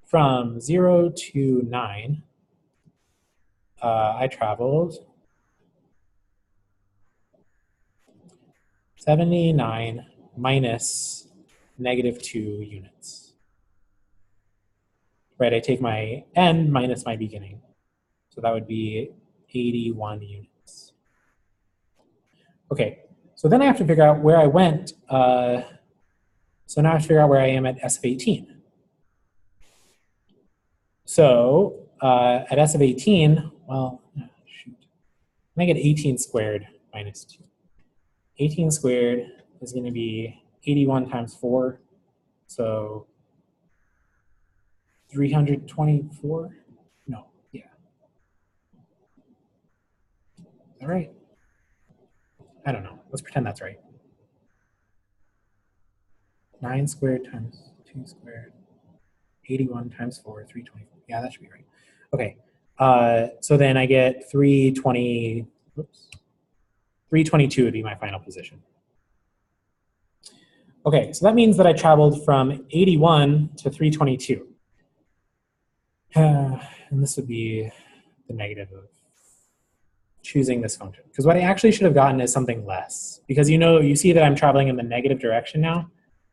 from 0 to 9, I traveled 79 minus negative 2 units. Right, I take my end minus my beginning. So that would be 81 units. Okay, so then I have to figure out where I went. So now I have to figure out where I am at S of 18. So at S of 18, well, shoot. I get 18 squared minus 2. 18 squared is going to be 81 times 4. So 324? No, yeah. Is that right? I don't know. Let's pretend that's right. 9 squared times 2 squared. 81 times 4, 324. Yeah, that should be right. Okay. So then I get 320, oops. 322 would be my final position. Okay, so that means that I traveled from 81 to 322. And this would be the negative of choosing this function. Because what I actually should have gotten is something less. Because you see that I'm traveling in the negative direction now.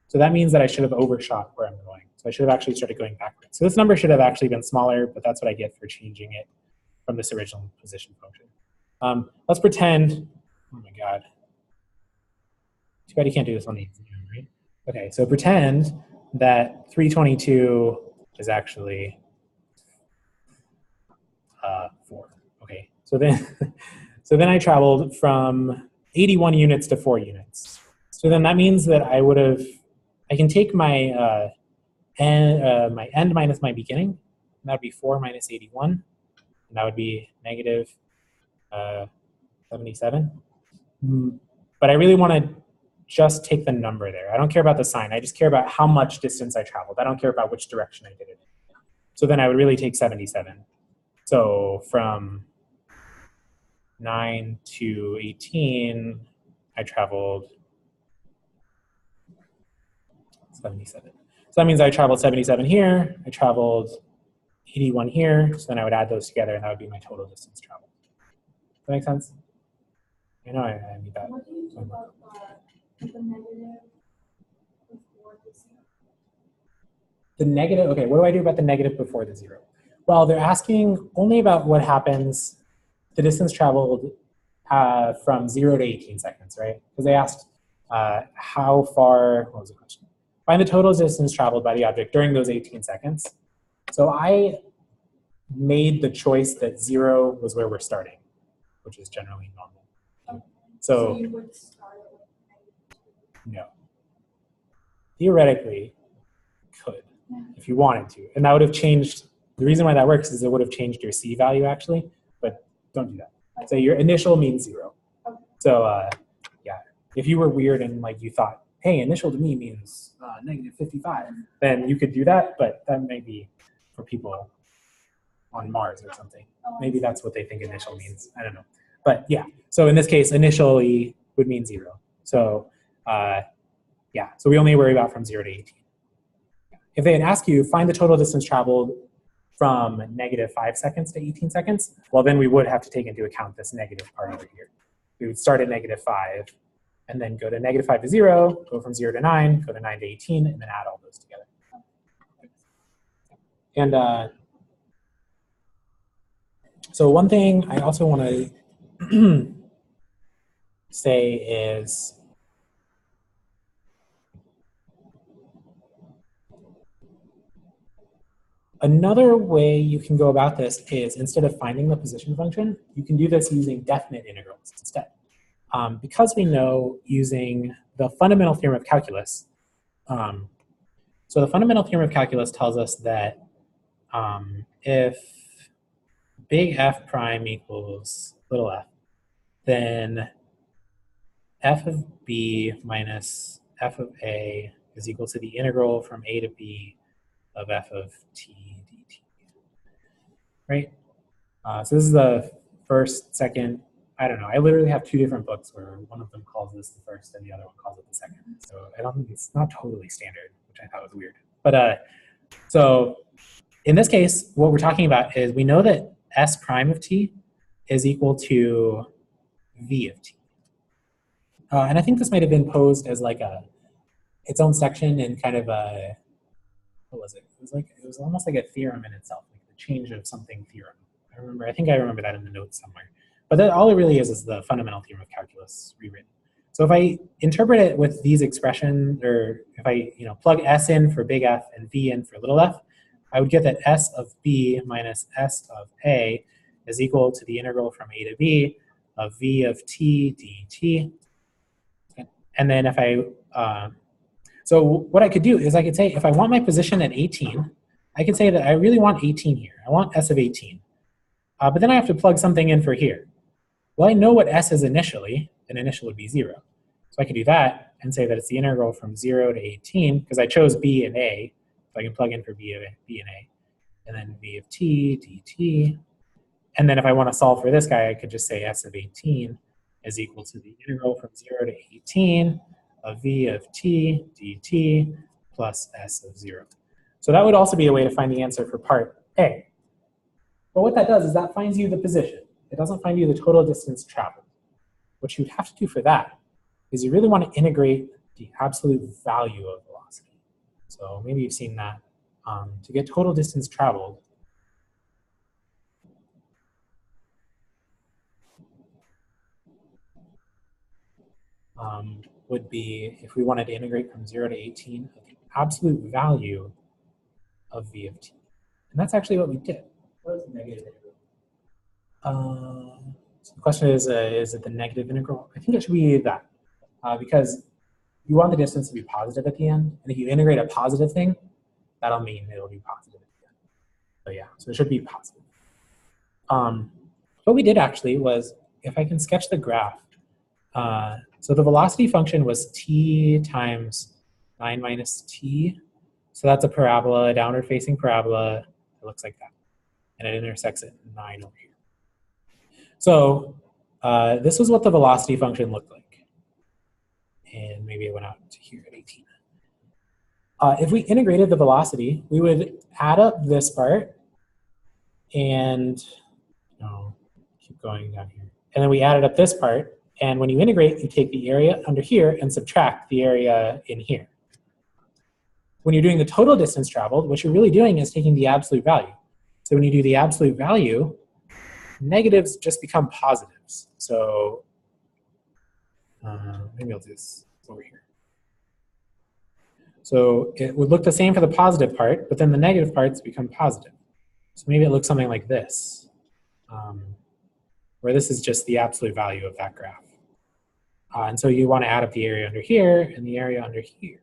So that means that I should have overshot where I'm going. So I should have actually started going backwards. So this number should have actually been smaller, but that's what I get for changing it from this original position function. Let's pretend, oh my God. Too bad you can't do this on the exam, right? Okay, so pretend that 322 is actually 4. Okay, so then I traveled from 81 units to 4 units. So then that means that I can take my end minus my beginning, and that would be 4 minus 81, and that would be negative 77. But I really want to just take the number there. I don't care about the sign. I just care about how much distance I traveled. I don't care about which direction I did it. So then I would really take 77. So from 9 to 18, I traveled 77. So that means I traveled 77 here, I traveled 81 here, so then I would add those together and that would be my total distance traveled. that make sense? I know I need that. What do you do about the negative before the zero? The negative, okay, what do I do about the negative before the 0? Well, they're asking only about what happens, the distance traveled from 0 to 18 seconds, right? Because they asked how far, what was the question? Find the total distance traveled by the object during those 18 seconds. So I made the choice that 0 was where we're starting, which is generally normal. Okay. So You would start it with no. Theoretically, could, if you wanted to. And that would have changed, the reason why that works is it would have changed your C value actually, but don't do that. So your initial means 0. Okay. So yeah, if you were weird and like you thought, hey, initial to me means negative 55, then you could do that, but that may be for people on Mars or something. Maybe that's what they think initial means. I don't know. But yeah, so in this case, initially would mean 0. So yeah, so we only worry about from 0 to 18. If they had asked you, find the total distance traveled from negative 5 seconds to 18 seconds, well, then we would have to take into account this negative part over here. We would start at negative 5, and then go to negative 5 to 0, go from 0 to 9, go to 9 to 18, and then add all those together. And so one thing I also want to say is, another way you can go about this is, instead of finding the position function, you can do this using definite integrals instead. Because we know using the fundamental theorem of calculus, so the fundamental theorem of calculus tells us that if big F prime equals little f, then f of b minus f of a is equal to the integral from a to b of f of t dt, right? So this is the first, second, I don't know. I literally have 2 different books where one of them calls this the first and the other one calls it the second. So I don't think it's not totally standard, which I thought was weird. But so in this case, what we're talking about is we know that s prime of t is equal to v of t. And I think this might have been posed as like its own section in kind of a, what was it? It was almost like a theorem in itself, like the change of something theorem. I think I remember that in the notes somewhere. But that, all it really is the fundamental theorem of calculus rewritten. So if I interpret it with these expressions, or if I plug s in for big F and v in for little f, I would get that s of b minus s of a is equal to the integral from a to b of v of t dt. And then if I, so what I could do is I could say, if I want my position at 18, I could say that I really want 18 here. I want s of 18. But then I have to plug something in for here. Well, I know what s is initially, and initial would be 0. So I could do that and say that it's the integral from 0 to 18, because I chose b and a, so I can plug in for b and a, and then v of t dt. And then if I want to solve for this guy, I could just say s of 18 is equal to the integral from 0 to 18 of v of t dt plus s of 0. So that would also be a way to find the answer for part A. But what that does is that finds you the position. It doesn't find you the total distance traveled. What you'd have to do for that is you really want to integrate the absolute value of velocity. So maybe you've seen that. To get total distance traveled, would be, if we wanted to integrate from 0 to 18, the absolute value of v of t. And that's actually what we did. What is the negative integral? So the question is it the negative integral? I think it should be that, because you want the distance to be positive at the end, and if you integrate a positive thing, that'll mean it'll be positive at the end. So yeah, so it should be positive. What we did actually was, if I can sketch the graph, so the velocity function was t times 9 minus t. So that's a parabola, a downward facing parabola. It looks like that. And it intersects at 9 over here. So this was what the velocity function looked like. And maybe it went out to here at 18. If we integrated the velocity, we would add up this part and keep going down here. and then we added up this part, and when you integrate, you take the area under here and subtract the area in here. When you're doing the total distance traveled, what you're really doing is taking the absolute value. So when you do the absolute value, negatives just become positives. So maybe I'll do this over here. So it would look the same for the positive part, but then the negative parts become positive. So maybe it looks something like this, where this is just the absolute value of that graph. And so you want to add up the area under here and the area under here.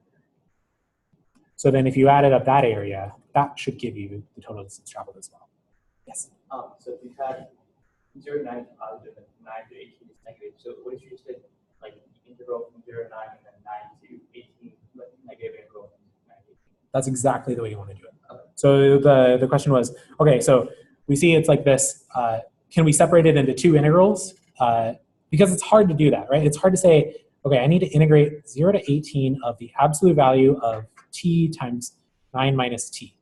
So then if you added up that area, that should give you the total distance traveled as well. Yes? So if you had 0 to 9 is positive and 9 to 18 is negative, so what if you just did like integral from 0 to 9 and then 9 to 18, but negative integral from 9 to 18? That's exactly the way you want to do it. Okay. So the question was, okay, so we see it's like this. Can we separate it into two integrals? Because it's hard to do that, right? It's hard to say, okay, I need to integrate 0 to 18 of the absolute value of t times 9 minus t.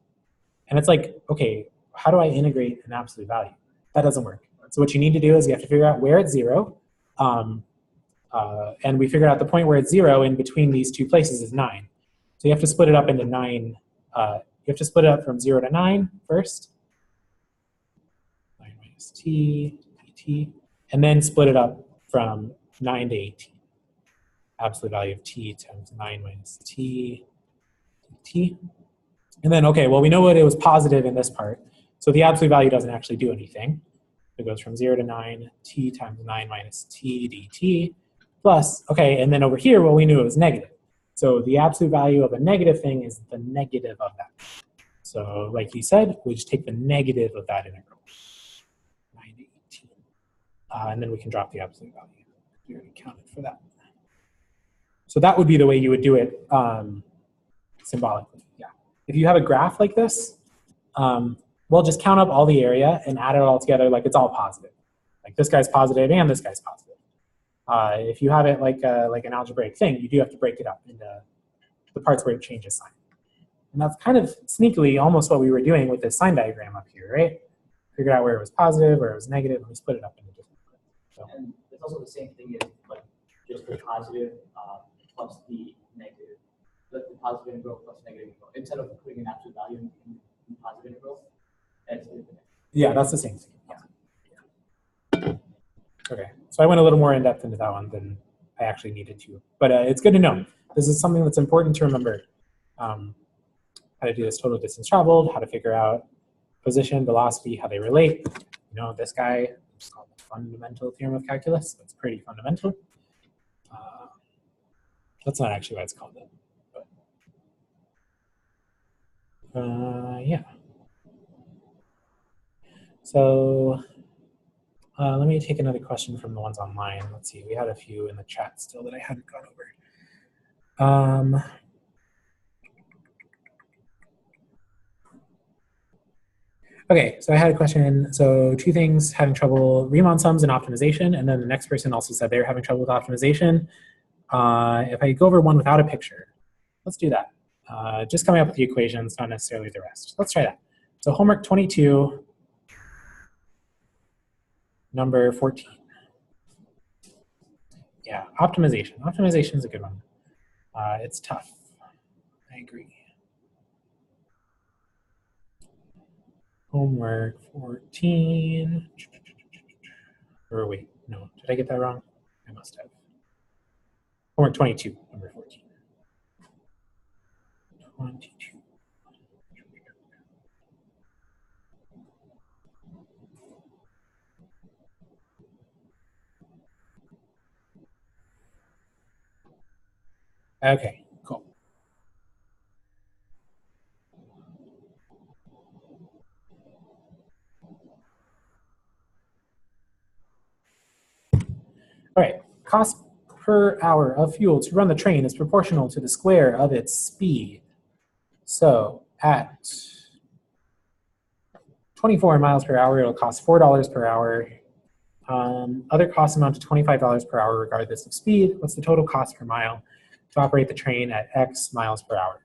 And it's like, okay, how do I integrate an absolute value? That doesn't work. So what you need to do is you have to figure out where it's 0. And we figured out the point where it's 0 in between these two places is 9. So you have to split it up into 9. You have to split it up from 0 to 9 first. 9 minus t, dt. And then split it up from 9 to 18. Absolute value of t times 9 minus t, dt. And then, okay, well, we know what it was positive in this part. So the absolute value doesn't actually do anything. It goes from 0 to 9, t times 9 minus t dt, plus, okay, and then over here, well, we knew it was negative. So the absolute value of a negative thing is the negative of that. So like he said, we just take the negative of that integral, 9 to 18. And then we can drop the absolute value. We already counted for that. So that would be the way you would do it symbolically, yeah. If you have a graph like this, well, just count up all the area and add it all together like it's all positive. Like this guy's positive and this guy's positive. If you have it like an algebraic thing, you do have to break it up into the parts where it changes sign. And that's kind of sneakily almost what we were doing with this sign diagram up here, right? Figured out where it was positive, where it was negative, and we split it up into different parts. So. And it's also the same thing as like just the positive plus the negative. Like the positive integral plus negative integral. Instead of putting an absolute value in positive integral, that's the yeah, that's the same thing. Yeah. Okay, so I went a little more in depth into that one than I actually needed to, but it's good to know. This is something that's important to remember. How to do this total distance traveled, how to figure out position, velocity, how they relate. You know, this guy is called the fundamental theorem of calculus. That's pretty fundamental. That's not actually why it's called that. But, yeah. So let me take another question from the ones online. Let's see, we had a few in the chat still that I hadn't gone over. Okay, so I had a question. So two things, having trouble, Riemann sums and optimization, and then the next person also said they were having trouble with optimization. If I go over one without a picture, let's do that. Just coming up with the equations, not necessarily the rest. Let's try that. So homework 22, number 14. Yeah, optimization. Optimization is a good one. It's tough. I agree. Homework 14. Or wait, no, did I get that wrong? I must have. Homework 22, number 14. 22. Okay, cool. All right, cost per hour of fuel to run the train is proportional to the square of its speed. So at 24 miles per hour, it'll cost $4 per hour. Other costs amount to $25 per hour regardless of speed. What's the total cost per mile to operate the train at X miles per hour?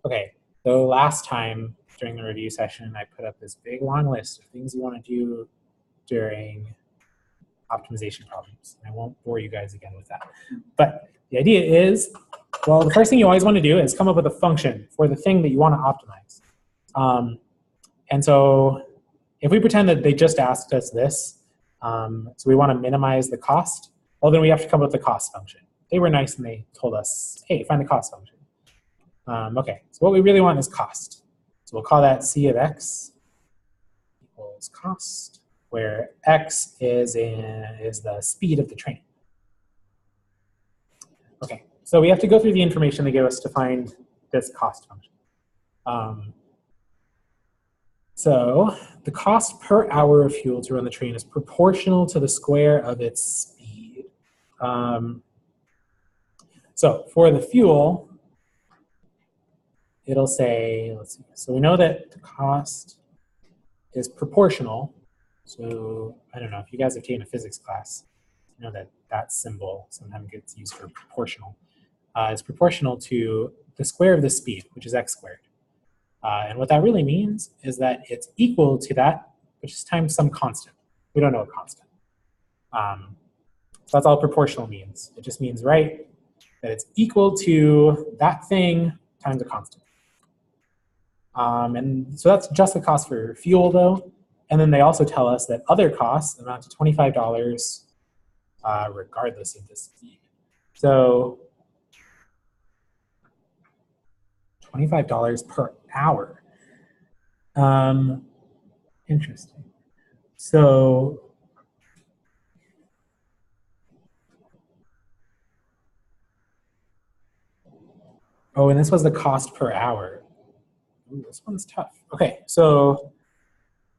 Okay, so last time during the review session, I put up this big long list of things you want to do during optimization problems. I won't bore you guys again with that. But the idea is, well, the first thing you always want to do is come up with a function for the thing that you want to optimize. And so if we pretend that they just asked us this, so we want to minimize the cost, well, then we have to come up with the cost function. They were nice and they told us, hey, find the cost function. Okay, so what we really want is cost. So we'll call that C of x equals cost, where x is the speed of the train. Okay, so we have to go through the information they give us to find this cost function. So the cost per hour of fuel to run the train is proportional to the square of its speed. So for the fuel, it'll say, let's see, so we know that the cost is proportional. So I don't know, if you guys have taken a physics class, you know that that symbol sometimes gets used for proportional. It's proportional to the square of the speed, which is x squared. And what that really means is that it's equal to that, which is times some constant. We don't know a constant. So that's all proportional means. It just means, right, that it's equal to that thing times a constant. And so that's just the cost for fuel, though. And then they also tell us that other costs amount to $25 regardless of the speed. So $25 per hour. Interesting. So oh, and this was the cost per hour. Ooh, this one's tough. Okay, so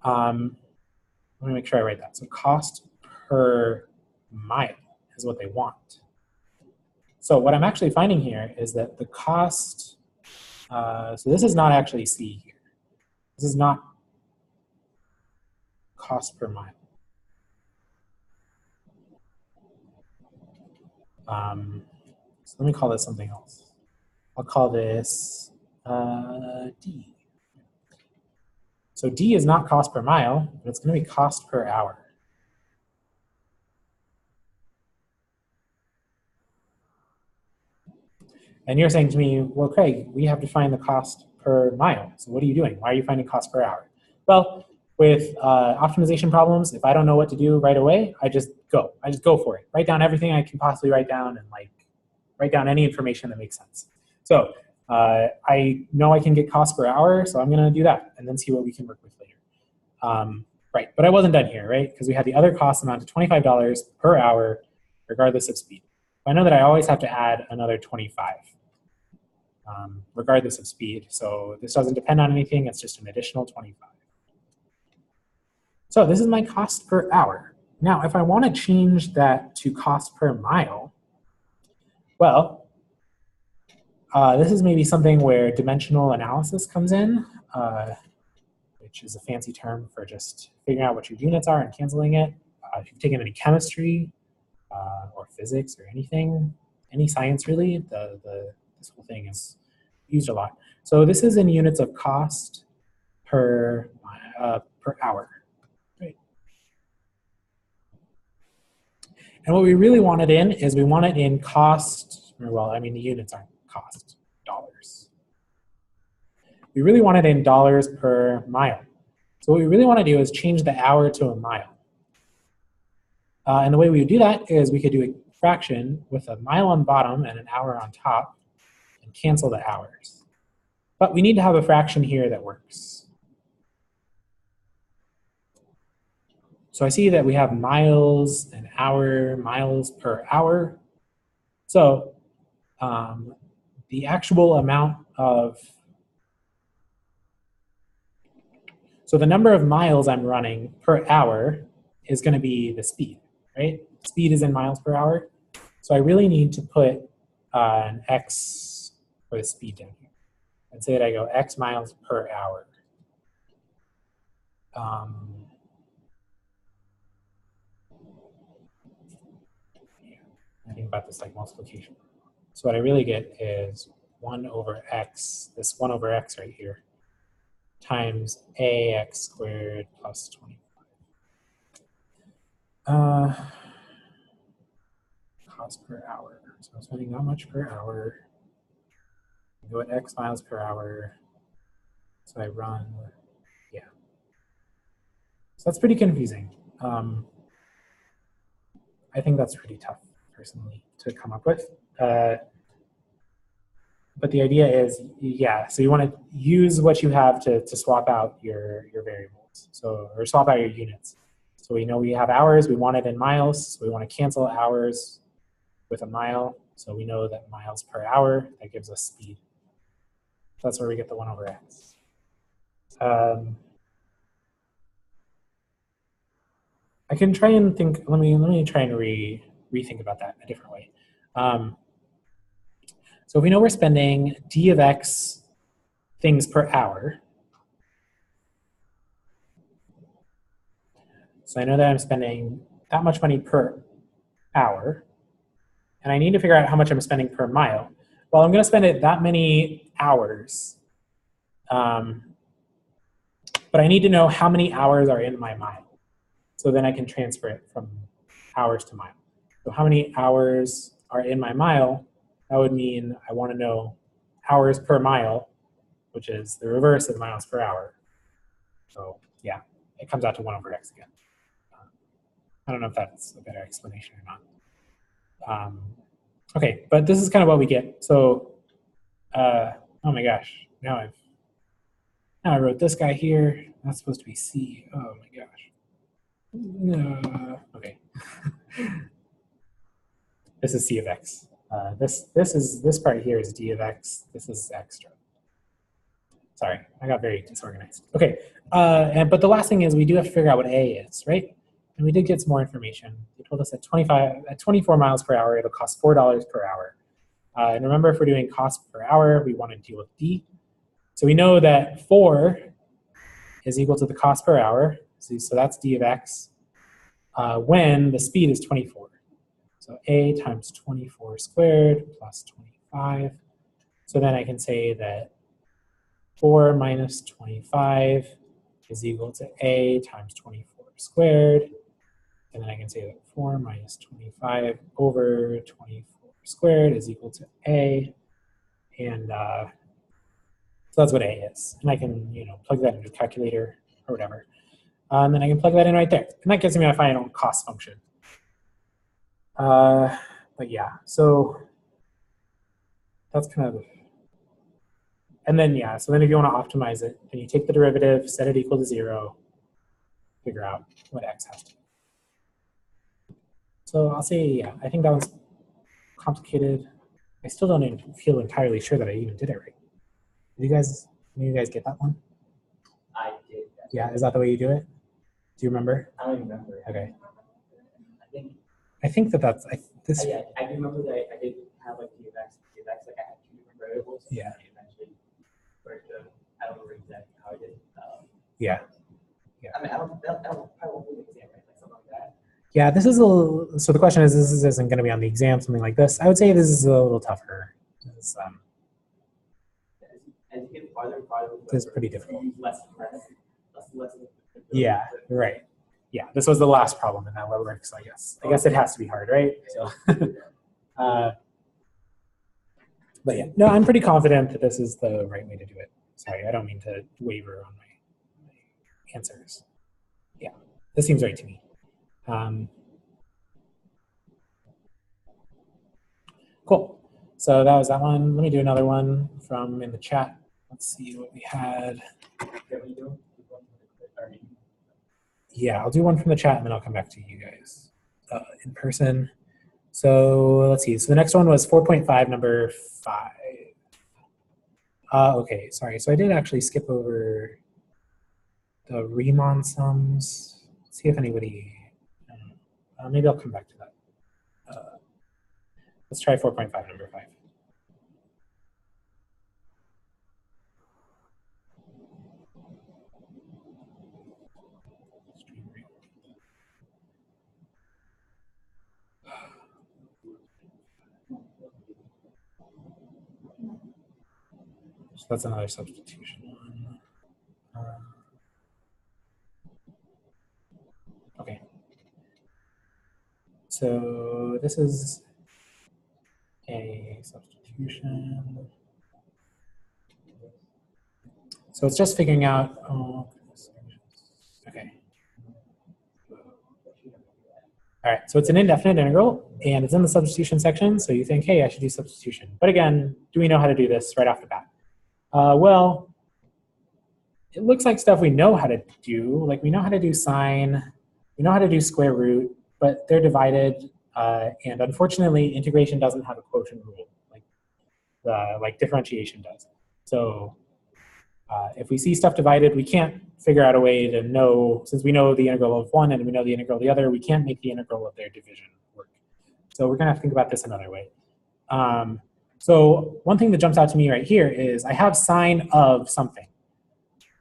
let me make sure I write that. So cost per mile is what they want. So what I'm actually finding here is that the cost, so this is not actually C here. This is not cost per mile. So let me call this something else. I'll call this D. So D is not cost per mile, but it's going to be cost per hour. And you're saying to me, well, Craig, we have to find the cost per mile. So what are you doing? Why are you finding cost per hour? Well, with optimization problems, if I don't know what to do right away, I just go for it. Write down everything I can possibly write down and like write down any information that makes sense. So I know I can get cost per hour, so I'm going to do that and then see what we can work with later. Right, but I wasn't done here, right? Because we had the other cost amount to $25 per hour, regardless of speed. I know that I always have to add another 25, regardless of speed. So this doesn't depend on anything. It's just an additional 25. So this is my cost per hour. Now, if I want to change that to cost per mile, well, this is maybe something where dimensional analysis comes in, which is a fancy term for just figuring out what your units are and canceling it. If you've taken any chemistry or physics or anything, any science really, this whole thing is used a lot. So this is in units of cost per hour. Right. And what we really want it in is we want it in cost, well, I mean the units aren't cost, dollars. We really want it in dollars per mile. So what we really want to do is change the hour to a mile. And the way we would do that is we could do a fraction with a mile on bottom and an hour on top and cancel the hours. But we need to have a fraction here that works. So I see that we have miles an hour, miles per hour. So the actual amount of, so the number of miles I'm running per hour is going to be the speed, right? Speed is in miles per hour. So I really need to put an x for the speed down here. And say that I go x miles per hour. I think about this like multiplication. So what I really get is 1 over x, this 1 over x right here, times ax squared plus 25. Cost per hour. So I'm spending not much per hour. I go at X miles per hour. So I run, yeah. So that's pretty confusing. I think that's pretty tough, personally, to come up with. But the idea is, yeah, so you want to use what you have to swap out your variables, so, or swap out your units. So we know we have hours, we want it in miles, so we want to cancel hours with a mile. So we know that miles per hour, that gives us speed. That's where we get the 1 over x. I can try and think, let me try and rethink about that in a different way. So if we know we're spending d of x things per hour, so I know that I'm spending that much money per hour, and I need to figure out how much I'm spending per mile. Well, I'm going to spend it that many hours, but I need to know how many hours are in my mile. So then I can transfer it from hours to mile. So how many hours are in my mile? That would mean I want to know hours per mile, which is the reverse of miles per hour. So yeah, it comes out to 1 over x again. I don't know if that's a better explanation or not. Okay, but this is kind of what we get. So, oh my gosh, now I wrote this guy here. That's supposed to be C. Oh my gosh. Okay. This is C of x. This part here is d of x. This is extra. Sorry, I got very disorganized. Okay, but the last thing is we do have to figure out what A is, right? And we did get some more information. They told us at 24 miles per hour, it'll cost $4 per hour. And remember, if we're doing cost per hour, we want to deal with D. So we know that 4 is equal to the cost per hour. So that's d of x when the speed is 24. So A times 24 squared plus 25. So then I can say that 4 minus 25 is equal to A times 24 squared. And then I can say that 4 minus 25 over 24 squared is equal to A. And so that's what A is. And I can, plug that into a calculator or whatever. And then I can plug that in right there. And that gives me my final cost function. But yeah, so that's kind of, and then yeah, so then if you want to optimize it, then you take the derivative, set it equal to 0, figure out what x has to be. So I'll say, yeah, I think that one's complicated. I still don't feel entirely sure that I even did it right. Did you guys get that one? I did. Yeah, is that the way you do it? Do you remember? I don't remember. Okay. I think that's this. yeah, I do remember that I did have like d of x, like I had 2 different variables. Yeah. And eventually worked them. I don't remember exactly how I did. Yeah. I mean, I probably won't do the exam, right? Like something like that. Yeah, this is so the question is, this isn't going to be on the exam, something like this. I would say this is a little tougher. It's, as you get farther and farther, this is pretty difficult. Less. Yeah, right. Yeah, this was the last problem in that rubric, so I guess it has to be hard, right? So, but yeah, no, I'm pretty confident that this is the right way to do it. Sorry, I don't mean to waver on my answers. Yeah, this seems right to me. Cool. So that was that one. Let me do another one from in the chat. Let's see what we had. Yeah, I'll do one from the chat and then I'll come back to you guys in person. So let's see. So the next one was 4.5, number 5. Okay, sorry. So I did actually skip over the Riemann sums. Let's see if anybody, maybe I'll come back to that. Let's try 4.5, number 5. So that's another substitution one. Okay. so this is a substitution. So it's just figuring out, oh, okay. All right, so it's an indefinite integral, and it's in the substitution section, so you think, hey, I should do substitution. But again, do we know how to do this right off the bat? Well, it looks like stuff we know how to do. Like we know how to do sine, we know how to do square root, but they're divided, and unfortunately, integration doesn't have a quotient rule, like differentiation does. So if we see stuff divided, we can't figure out a way to know, since we know the integral of one and we know the integral of the other, we can't make the integral of their division work. So we're gonna have to think about this another way. So one thing that jumps out to me right here is I have sine of something,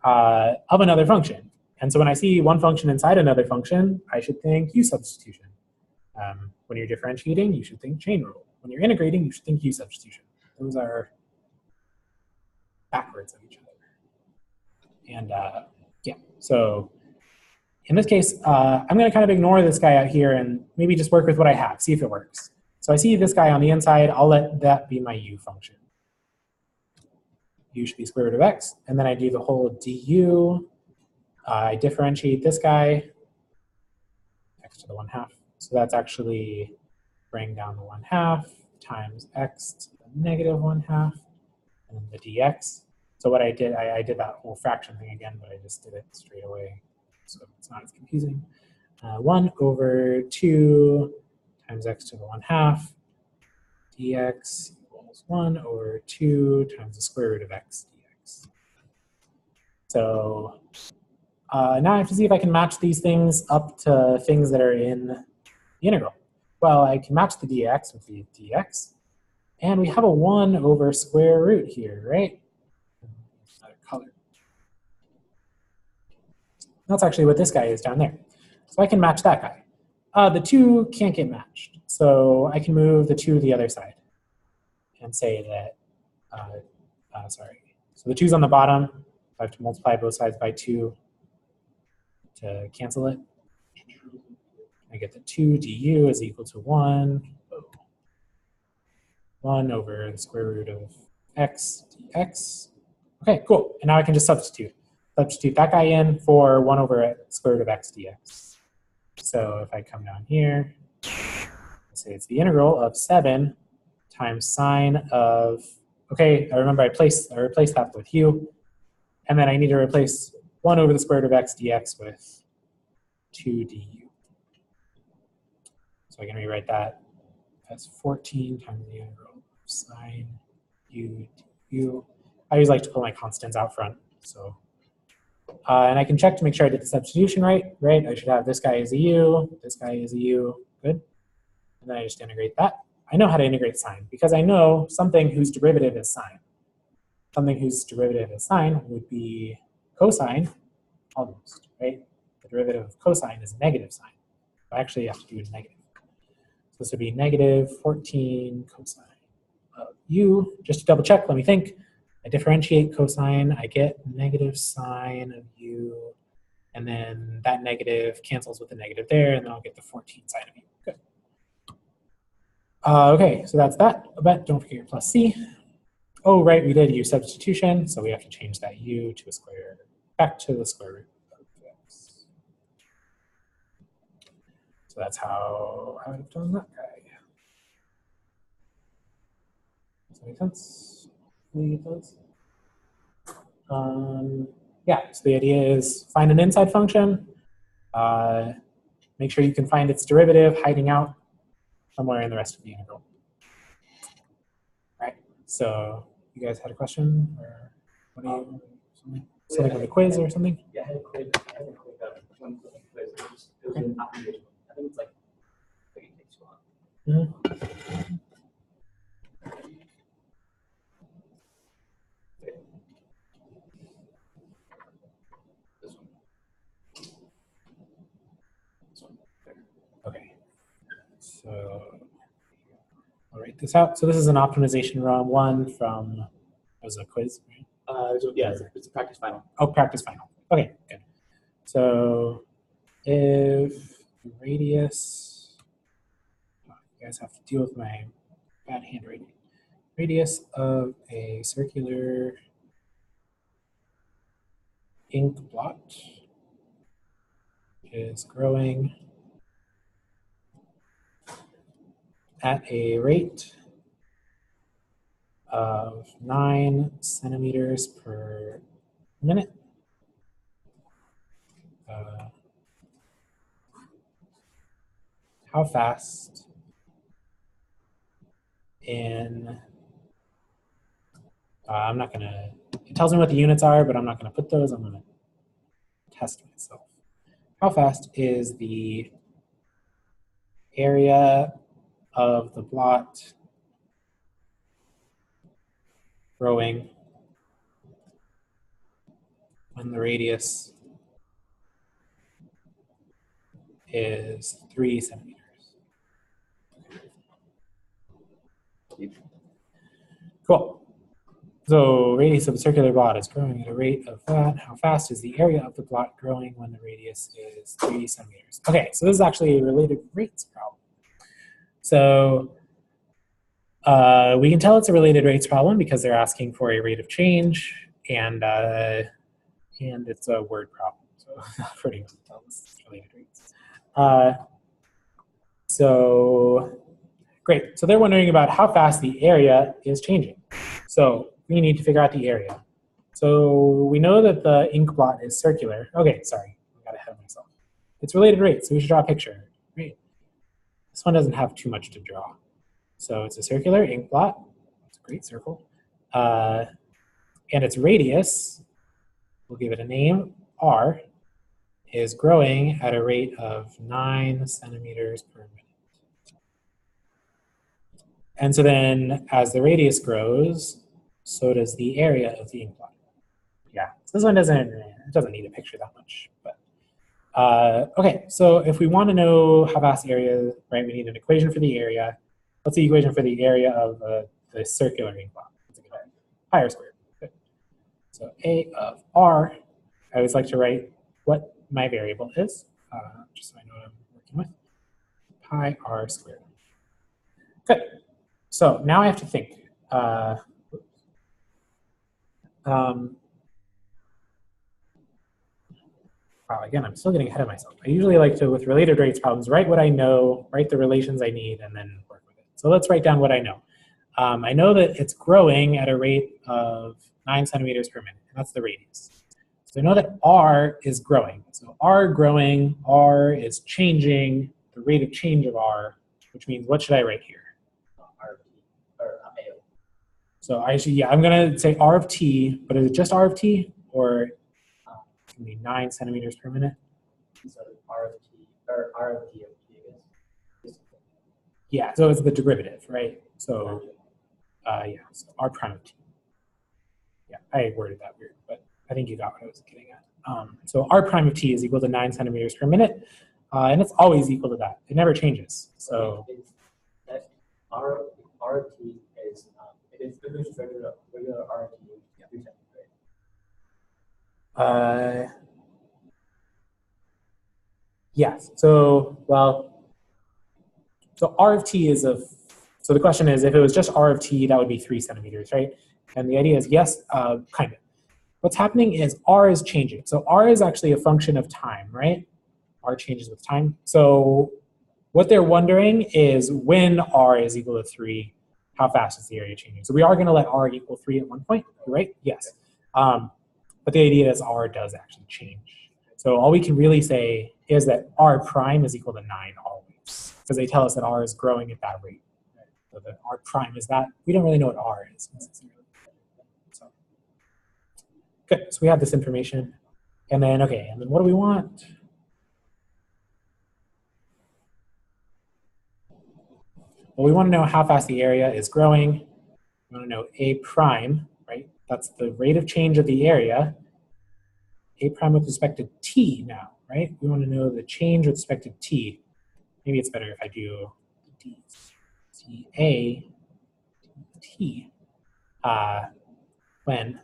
of another function. And so when I see one function inside another function, I should think U-substitution. When you're differentiating, you should think chain rule. When you're integrating, you should think U-substitution. Those are backwards of each other. And yeah, so in this case, I'm going to kind of ignore this guy out here and maybe just work with what I have, see if it works. So I see this guy on the inside. I'll let that be my U function. U should be square root of x. And then I do the whole du. I differentiate this guy, x to the 1/2. So that's actually bring down the 1/2 times x to the negative 1/2, and then the dx. So what I did that whole fraction thing again, but I just did it straight away, so it's not as confusing. 1/2 times x to the 1/2 dx equals 1/2 times the square root of x dx. So now I have to see if I can match these things up to things that are in the integral. Well, I can match the dx with the dx, and we have a 1/square root here, right? Color. That's actually what this guy is down there. So I can match that guy. The two can't get matched. So I can move the 2 to the other side and say that, sorry. So the 2's on the bottom. I have to multiply both sides by 2 to cancel it. I get the 2 du is equal to 1 over the square root of x dx. Okay, cool. And now I can just substitute that guy in for 1/square root of x dx. So if I come down here, let's say it's the integral of 7 times sine of, okay, I remember I replaced that with u, and then I need to replace 1/square root of x dx with 2 du. So I can rewrite that as 14 times the integral of sine u du. I always like to pull my constants out front. So, and I can check to make sure I did the substitution right? I should have this guy is a u, this guy is a u, good. And then I just integrate that. I know how to integrate sine because I know something whose derivative is sine. Something whose derivative is sine would be cosine, almost, right? The derivative of cosine is negative sine. I actually have to do a negative. So this would be negative 14 cosine of u. Just to double check, let me think. I differentiate cosine, I get negative sine of u, and then that negative cancels with the negative there, and then I'll get the 14 sine of u. Good. Okay, so that's that. But don't forget your plus c. Oh, right, we did U-substitution, so we have to change that u to a square, back to the square root of x. So that's how I would have done that guy. Does that make sense? Yeah, so the idea is find an inside function, make sure you can find its derivative hiding out somewhere in the rest of the integral. Right, so you guys had a question? Or what do you, something with a quiz or something? Yeah, I had a quiz. One quiz. It was an optimization. I think it's like, I think it takes too long. Mm-hmm. Okay, so I'll write this out. So this is an optimization run one from, that was a quiz, right? Yeah, it's a practice final. Oh, practice final. Okay, good. So if radius You guys have to deal with my bad handwriting. Radius of a circular ink blot is growing at a rate of 9 centimeters per minute. How fast in, I'm not gonna, it tells me what the units are, but I'm not gonna put those, I'm gonna test myself. How fast is the area of the blot growing when the radius is 3 centimeters? Cool. So radius of a circular blot is growing at a rate of that. How fast is the area of the blot growing when the radius is 3 centimeters? Okay, so this is actually a related rates problem. So we can tell it's a related rates problem because they're asking for a rate of change, and it's a word problem. So pretty much tell it's related rates. So great. So they're wondering about how fast the area is changing. So we need to figure out the area. So we know that the ink blot is circular. Okay, sorry, I got ahead of myself. It's related rates, so we should draw a picture. Great. This one doesn't have too much to draw. So it's a circular ink blot. It's a great circle. And its radius, we'll give it a name, R, is growing at a rate of 9 centimeters per minute. And so then as the radius grows, so does the area of the ink blot. Yeah, so this one doesn't need a picture that much. But okay, so if we want to know how vast the area is, right, we need an equation for the area. What's the equation for the area of the circular ink blot? Pi r squared. Good. So A of R, I always like to write what my variable is, just so I know what I'm working with. Pi r squared. Good. So now I have to think. Wow, again, I'm still getting ahead of myself. I usually like to, with related rates problems, write what I know, write the relations I need, and then work with it. So let's write down what I know. I know that it's growing at a rate of 9 centimeters per minute, and that's the radius. So I know that R is growing. So R growing, R is changing, the rate of change of R, which means what should I write here? So I should, yeah, I'm gonna say R of t, but is it just R of t, or it can be 9 centimeters per minute? So R of t, or R of t of t, I guess. Yeah, so it's the derivative, right? So yeah, so R prime of t. Yeah, I worded that weird, but I think you got what I was getting at. So R prime of t is equal to 9 centimeters per minute, and it's always equal to that. It never changes. So that R of t is it's regular R of t. Yes. So well, so R of t is so the question is, if it was just R of t, that would be 3 centimeters, right? And the idea is yes, kind of. What's happening is R is changing. So R is actually a function of time, right? R changes with time. So what they're wondering is when R is equal to 3, how fast is the area changing? So we are going to let R equal 3 at one point, right? Yes. But the idea is R does actually change. So all we can really say is that R prime is equal to 9 always, because they tell us that R is growing at that rate. So that R prime is that. We don't really know what R is. So, good, so we have this information. And then, okay, and then what do we want? Well, we want to know how fast the area is growing. We want to know A prime, right? That's the rate of change of the area. A prime with respect to t now, right? We want to know the change with respect to t. Maybe it's better if I do d, A, t, when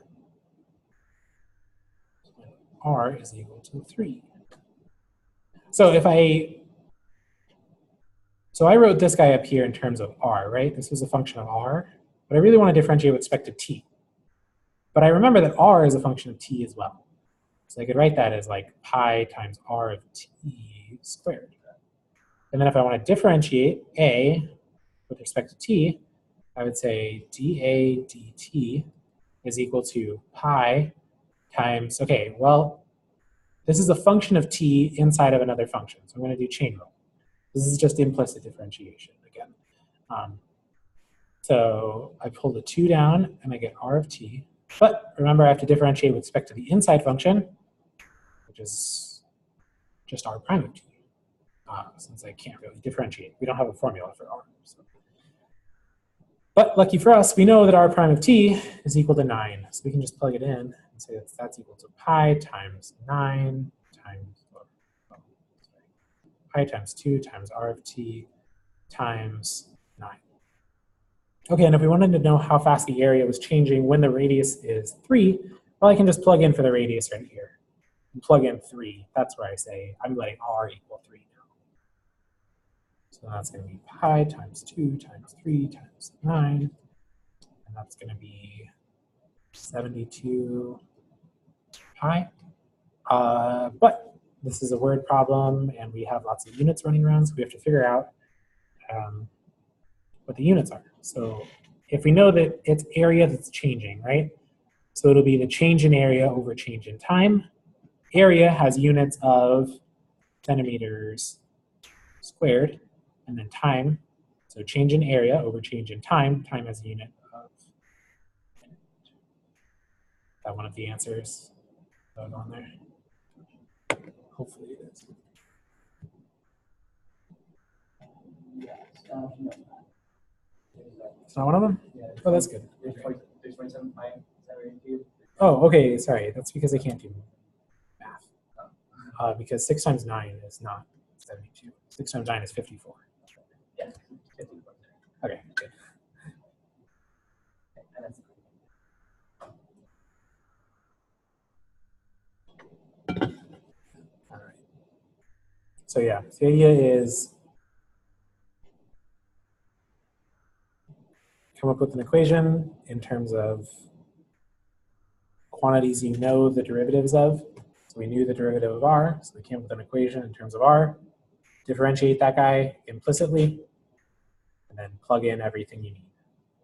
R is equal to 3. So if I, So I wrote this guy up here in terms of r, right? This was a function of r, but I really want to differentiate with respect to t. But I remember that r is a function of t as well. So I could write that as like pi times r of t squared. And then if I want to differentiate a with respect to t, I would say dA dt is equal to pi times, okay, well, this is a function of t inside of another function. So I'm going to do chain rule. This is just implicit differentiation again. So I pull the 2 down and I get r of t. But remember, I have to differentiate with respect to the inside function, which is just r prime of t, since I can't really differentiate. We don't have a formula for r. So. But lucky for us, we know that r prime of t is equal to 9. So we can just plug it in and say that that's equal to pi times 9 times, pi times 2 times r of t times 9. Okay, and if we wanted to know how fast the area was changing when the radius is 3, well, I can just plug in for the radius right here. And plug in 3. That's where I say I'm letting r equal 3 now. So that's going to be pi times 2 times 3 times 9. And that's going to be 72 pi. But this is a word problem, and we have lots of units running around, so we have to figure out what the units are. So if we know that it's area that's changing, right? So it'll be the change in area over change in time. Area has units of centimeters squared, and then time. So change in area over change in time. Time has a unit of minute. Is that one of the answers on there? Hopefully it is. It's not one of them? Oh, that's good. There's 27 pi. Is that right for you? Oh, okay, sorry. That's because I can't do math. Because 6 times 9 is not 72. 6 times 9 is 54. Yeah, 54. Okay, good. All right. So yeah, the idea is come up with an equation in terms of quantities you know the derivatives of. So we knew the derivative of r, so we came up with an equation in terms of r. Differentiate that guy implicitly, and then plug in everything you need.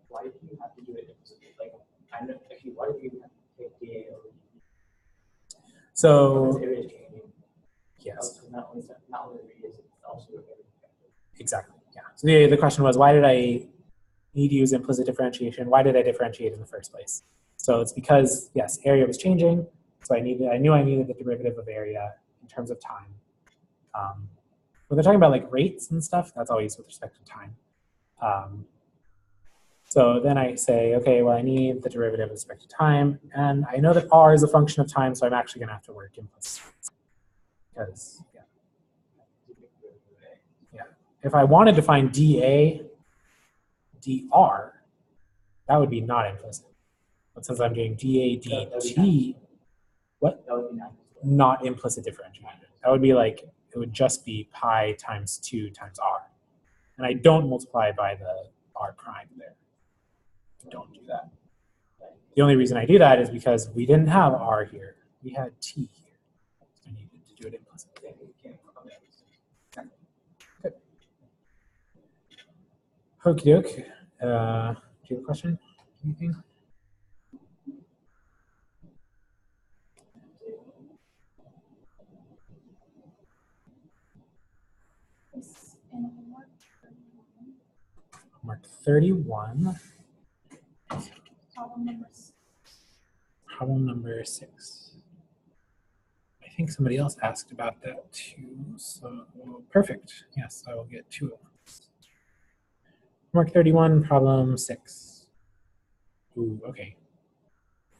Why do you have to do it implicitly? Like, kind of, actually, why do you have to take dA over? So Area is changing. yes, Not only the radius, it's also exactly. Yeah. So the question was, why did I need to use implicit differentiation? Why did I differentiate in the first place? So it's because, yes, area was changing. So I knew I needed the derivative of area in terms of time. When they're talking about like rates and stuff, that's always with respect to time. So then I say, okay, well, I need the derivative with respect to time. And I know that r is a function of time, so I'm actually going to have to work implicitly. Because, yeah. If I wanted to find dA, dr, that would be not implicit. But since I'm doing dA, dt, what? That would be not implicit differentiation. That would be like, it would just be pi times 2 times r. And I don't multiply by the r prime there. Don't do that. The only reason I do that is because we didn't have r here. We had t here. So I needed to do it implicitly. Good. Okie doke. Do you have a question? Anything? Homework 31. Problem number 6. I think somebody else asked about that too. So perfect. Yes, I will get 2 of them. Homework 31, problem 6. Ooh, okay.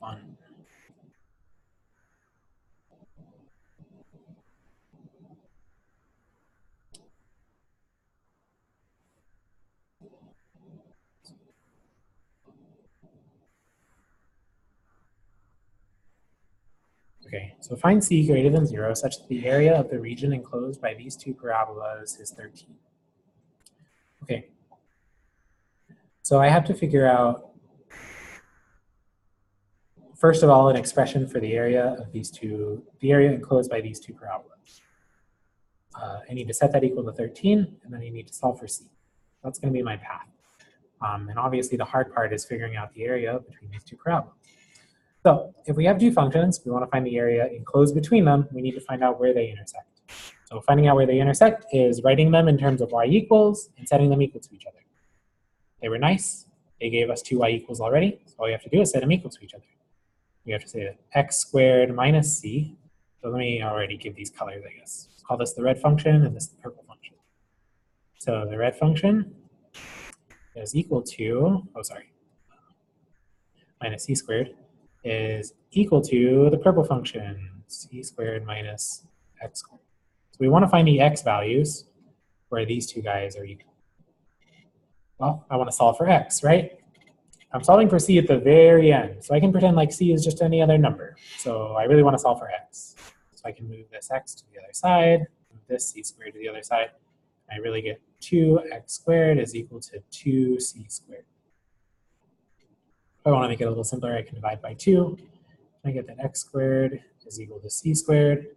Fun. Okay, so find c greater than 0 such that the area of the region enclosed by these two parabolas is 13. So I have to figure out, first of all, an expression for the area of these two, the area enclosed by these two parabolas. I need to set that equal to 13, and then I need to solve for c. That's going to be my path. And obviously the hard part is figuring out the area between these two parabolas. So if we have two functions, we want to find the area enclosed between them, we need to find out where they intersect. So finding out where they intersect is writing them in terms of y equals and setting them equal to each other. They were nice. They gave us two y equals already. So all we have to do is set them equal to each other. We have to say that x squared minus c. So let me already give these colors, I guess. Let's call this the red function and this the purple function. So the red function is equal to, minus c squared is equal to the purple function, c squared minus x squared. So we want to find the x values where these two guys are equal. Well, I want to solve for x, right? I'm solving for c at the very end, so I can pretend like c is just any other number. So I really want to solve for x. So I can move this x to the other side, move this c squared to the other side. I really get 2x squared is equal to 2c squared. If I want to make it a little simpler, I can divide by 2. I get that x squared is equal to c squared.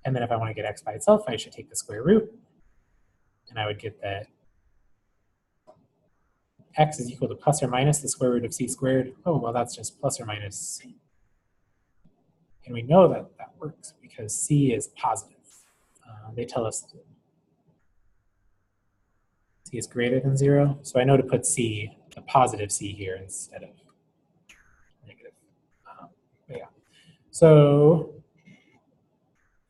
And then if I want to get x by itself, I should take the square root. And I would get that x is equal to plus or minus the square root of c squared. Oh, well, that's just plus or minus c. And we know that that works because c is positive. They tell us that c is greater than 0. So I know to put c, the positive c here instead of negative. But yeah. So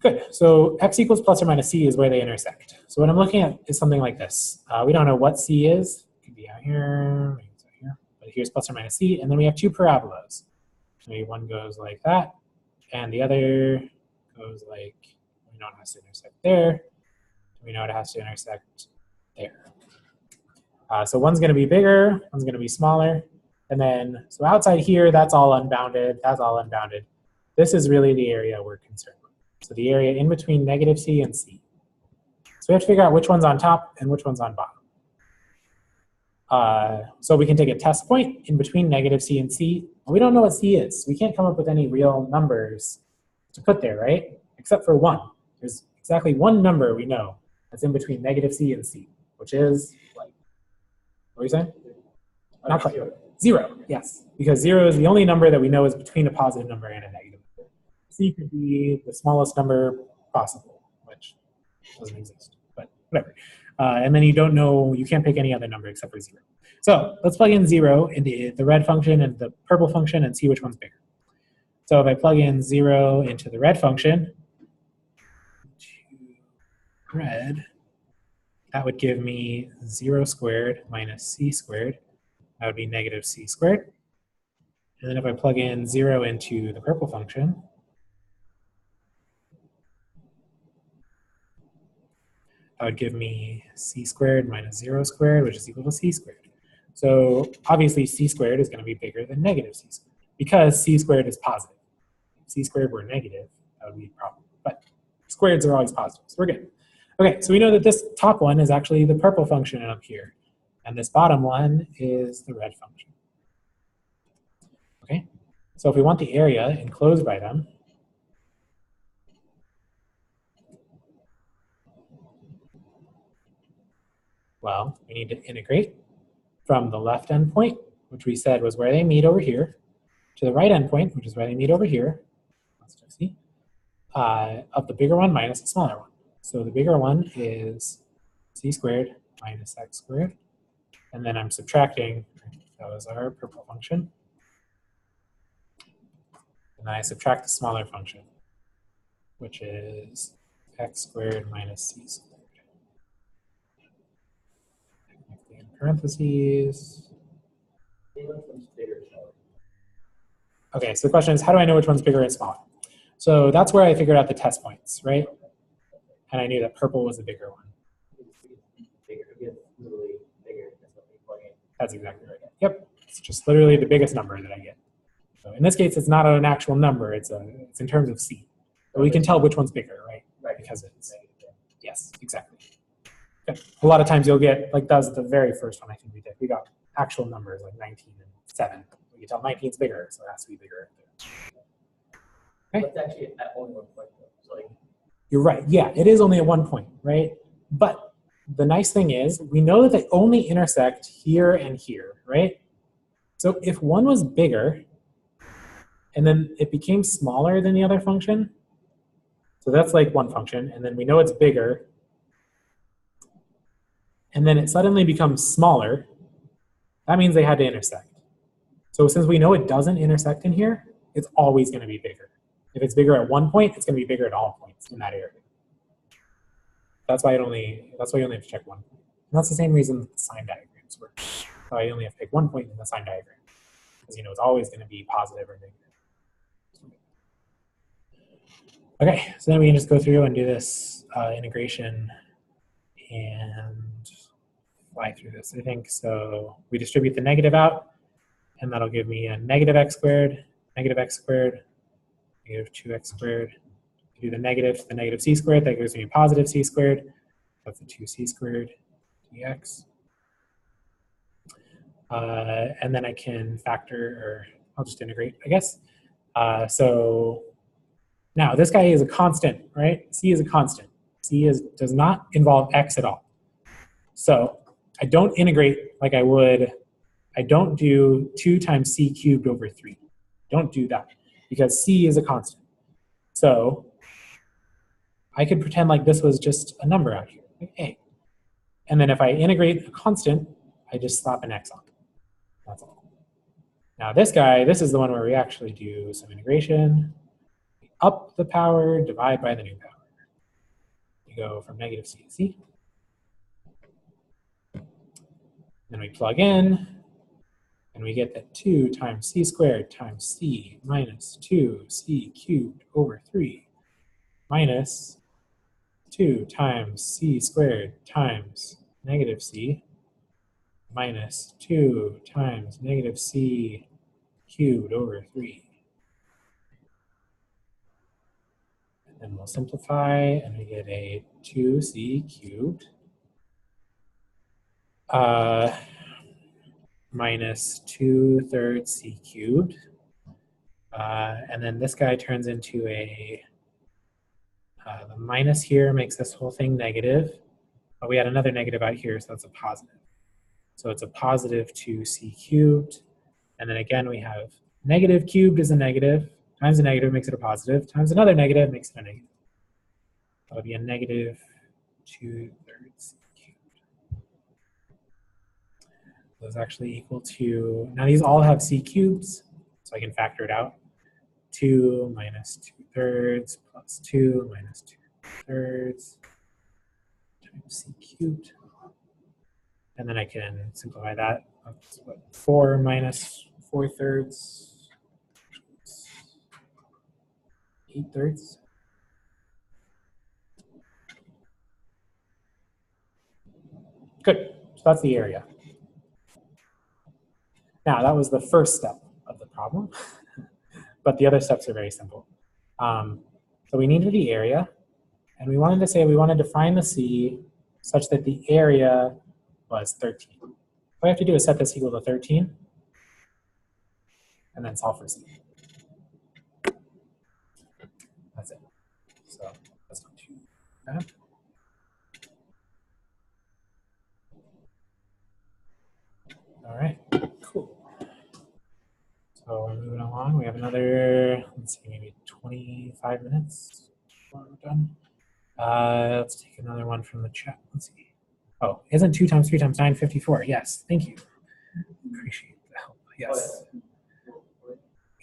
good. So x equals plus or minus c is where they intersect. So what I'm looking at is something like this. We don't know what c is. It could be out here, maybe it's out here. But here's plus or minus c. And then we have two parabolas. Maybe one goes like that, and the other goes like, we know it has to intersect there. We know it has to intersect there. So one's going to be bigger, one's going to be smaller. And then, so outside here, that's all unbounded. That's all unbounded. This is really the area we're concerned with. So the area in between negative c and c. So we have to figure out which one's on top and which one's on bottom. So we can take a test point in between negative c and c. We don't know what c is. We can't come up with any real numbers to put there, right? Except for one. There's exactly one number we know that's in between negative c and c, which is, like, what are you saying? Not quite. 0, yes. Because 0 is the only number that we know is between a positive number and a negative number. C could be the smallest number possible, which doesn't exist, but whatever. And then you don't know, you can't pick any other number except for 0. So let's plug in 0 into the red function and the purple function and see which one's bigger. So if I plug in 0 into the red function, red, that would give me 0 squared minus c squared. That would be negative c squared. And then if I plug in 0 into the purple function, that would give me c squared minus 0 squared, which is equal to c squared. So obviously c squared is going to be bigger than negative c squared because c squared is positive. If c squared were negative, that would be a problem. But squareds are always positive, so we're good. Okay, so we know that this top one is actually the purple function up here, and this bottom one is the red function. Okay, so if we want the area enclosed by them, well, we need to integrate from the left endpoint, which we said was where they meet over here, to the right endpoint, which is where they meet over here, let's just see, of the bigger one minus the smaller one. So the bigger one is c squared minus x squared. And then I'm subtracting, that was our purple function. And then I subtract the smaller function, which is x squared minus c squared. In parentheses. Okay, so the question is, how do I know which one's bigger and smaller? So that's where I figured out the test points, right? And I knew that purple was the bigger one. That's exactly right. Yep, it's just literally the biggest number that I get. So in this case, it's not an actual number, it's in terms of c. But we can tell which one's bigger, right? Right. Because it's, yes, exactly. Okay. A lot of times you'll get, like that was the very first one I think we did. We got actual numbers like 19 and 7. We can tell 19 is bigger, so it has to be bigger. Okay. But it's actually at only 1 point, though. So like, You're right. Yeah, it is only at 1 point, right? But the nice thing is we know that they only intersect here and here, right? So if one was bigger and then it became smaller than the other function, so that's like one function, and then we know it's bigger, and then it suddenly becomes smaller, that means they had to intersect. So since we know it doesn't intersect in here, it's always going to be bigger. If it's bigger at 1 point, it's going to be bigger at all points in that area. That's why you only have to check 1 point. And that's the same reason the sign diagrams work. So I only have to pick 1 point in the sign diagram, because you know it's always going to be positive or negative. Okay, so then we can just go through and do this integration and fly through this, I think. So we distribute the negative out, and that'll give me a negative x squared, negative x squared, negative 2x squared. Do the negative to the negative c squared, that gives me a positive c squared. That's a 2c squared dx. And then I can factor, or I'll just integrate, I guess. So now this guy is a constant, right? C is a constant. C does not involve x at all. So I don't integrate like I would. I don't do 2 times c cubed over 3. Don't do that, because c is a constant. So I could pretend like this was just a number out here, like a. And then if I integrate a constant, I just slap an x on it. That's all. Now this guy, this is the one where we actually do some integration. Up the power, divide by the new power. You go from negative c to c. Then we plug in, and we get that 2 times c squared times c minus 2c cubed over 3 minus 2 times c squared times negative c minus 2 times negative c cubed over 3. And then we'll simplify, and we get a 2c cubed minus 2/3 c cubed. And then this guy turns into a, the minus here makes this whole thing negative. But we had another negative out here, so that's a positive. So it's a positive 2c cubed. And then again, we have negative cubed is a negative, times a negative makes it a positive, times another negative makes it a negative. That'll be a negative 2/3 c cubed. Those actually equal to, now these all have c cubes, so I can factor it out. 2 minus 2/3 plus 2 minus 2/3 times c cubed. And then I can simplify that. That's what, 4 minus 4/3, 8/3. Good, so that's the area. Now that was the first step of the problem, but the other steps are very simple. So we needed the area, and we wanted to say we wanted to find the c such that the area was 13. All we have to do is set this equal to 13, and then solve for c. That's it. So that's not too bad. All right, cool. So we're moving along. We have another, let's see, maybe 25 minutes before we're done. Let's take another one from the chat. Let's see. Oh, isn't 2 times 3 times 9 54? Yes, thank you. Appreciate the help. Yes.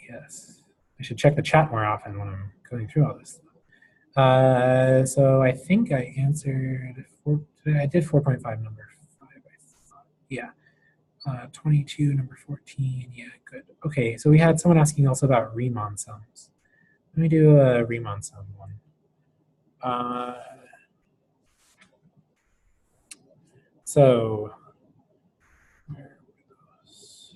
Yes. I should check the chat more often when I'm going through all this. So I think I answered, I did 4.5 number 5, I thought. Yeah. 22, number 14, yeah, good. Okay, so we had someone asking also about Riemann sums. Let me do a Riemann sum one. So, where are those?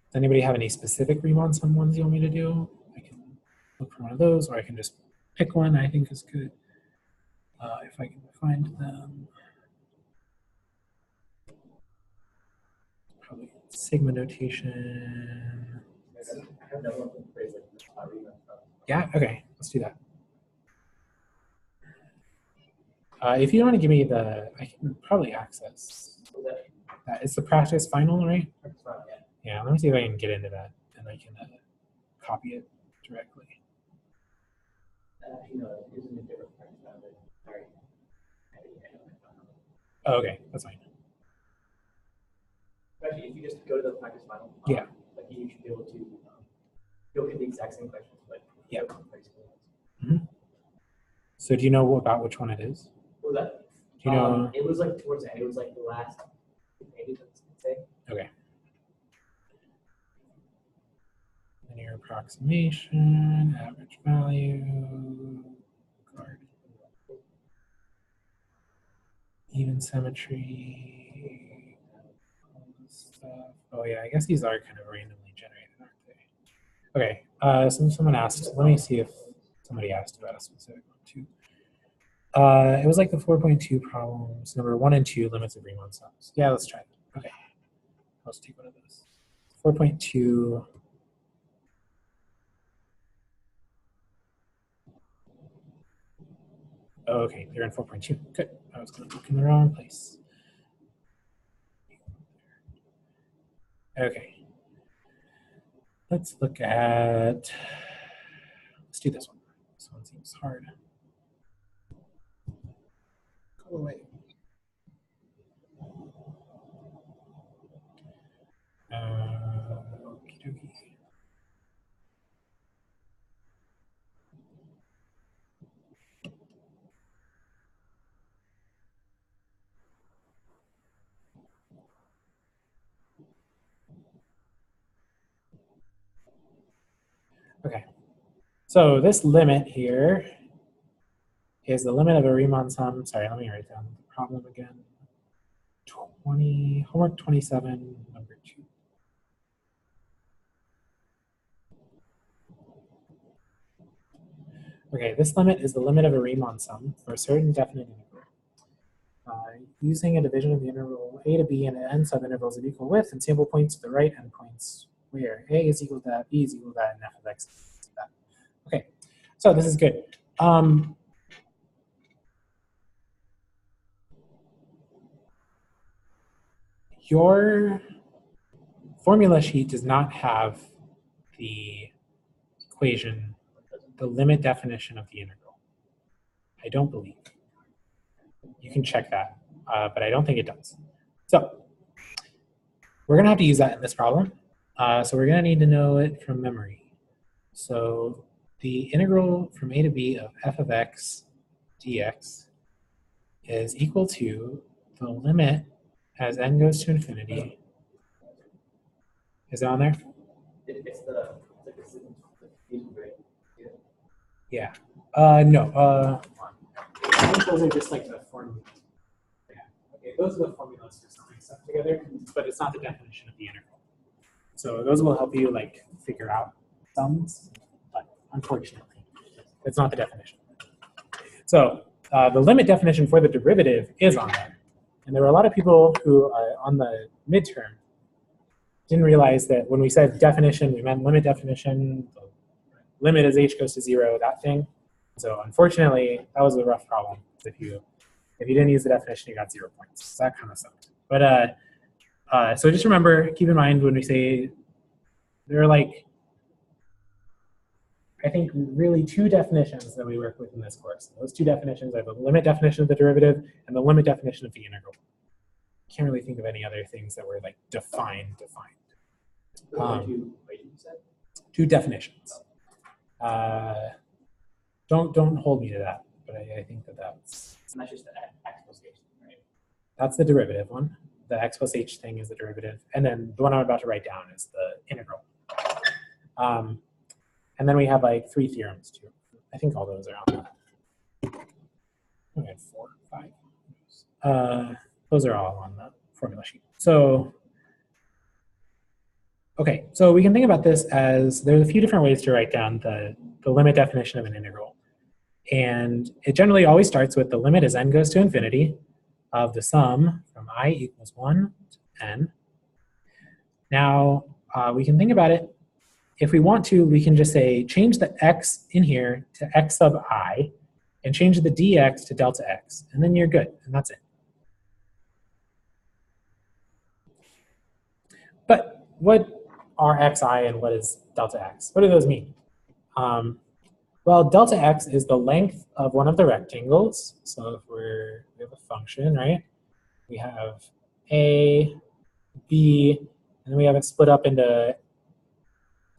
Does anybody have any specific Riemann sum ones you want me to do? I can look for one of those, or I can just pick one I think is good. If I can find them. Probably sigma notation. I have no one to phrase it. Yeah, okay, let's do that. If you don't want to give me the, I can probably access that. It's the practice final, right? Yeah, let me see if I can get into that and I can copy it directly. Oh, okay, that's fine. Actually, if you just go to the practice final, Yeah. like you should be able to you'll get the exact same questions, but yeah. So do you know about which one it is? What was that? Do you know? It was like towards the end. It was like the last pages, I'd say. Okay. Linear approximation, average value, guard, even symmetry, all this stuff. Oh yeah, I guess these are kind of randomly generated, aren't they? Okay, so someone asked, let me see if somebody asked about a specific one too. It was like the 4.2 problems, number 1 and 2, limits of Riemann sums. Yeah, let's try that. Okay, let's take one of those. 4.2. Oh, okay, they're in 4.2. Good. I was going to look in the wrong place. Okay. Let's look at, let's do this one. This one seems hard. Go away. Okie dokie. Okay, so this limit here is the limit of a Riemann sum. Sorry, let me write down the problem again. 20, homework 27, number 2. Okay, this limit is the limit of a Riemann sum for a certain definite interval. Using a division of the interval a to b and n subintervals of equal width and sample points to the right endpoints where a is equal to that, b is equal to that, and f of x is equal to that. Okay, so this is good. Your formula sheet does not have the equation, the limit definition of the integral. I don't believe. You can check that, but I don't think it does. So we're going to have to use that in this problem. So we're going to need to know it from memory. So the integral from a to b of f of x dx is equal to the limit as n goes to infinity. Is it on there? It's the right? Yeah. No. I think those are just like the formulas. Yeah. Okay, those are the formulas for summing stuff together, but it's not the definition of the integral. So those will help you like figure out sums, but unfortunately, it's not the definition. So the limit definition for the derivative is on there. And there were a lot of people who on the midterm didn't realize that when we said definition, we meant limit definition. The limit as h goes to 0, that thing. So unfortunately, that was a rough problem. If you didn't use the definition, you got 0 points. That kind of sucked. But so just remember, keep in mind when we say there are like, I think really 2 definitions that we work with in this course. Those 2 definitions are the limit definition of the derivative and the limit definition of the integral. Can't really think of any other things that were like defined. 2 definitions. Don't hold me to that, but I think that's. And that's just the x plus h, right? That's the derivative one. The x plus h thing is the derivative, and then the one I'm about to write down is the integral. And then we have like 3 theorems too. I think all those are on that. We had 4, 5. Those are all on the formula sheet. So, okay, so we can think about this as there's a few different ways to write down the limit definition of an integral. And it generally always starts with the limit as n goes to infinity of the sum from I equals 1 to n. Now, we can think about it. If we want to, we can just say change the x in here to x sub I and change the dx to delta x, and then you're good, and that's it. But what are xi and what is delta x? What do those mean? Well, delta x is the length of one of the rectangles. So if we have a function, right? We have a, b, and then we have it split up into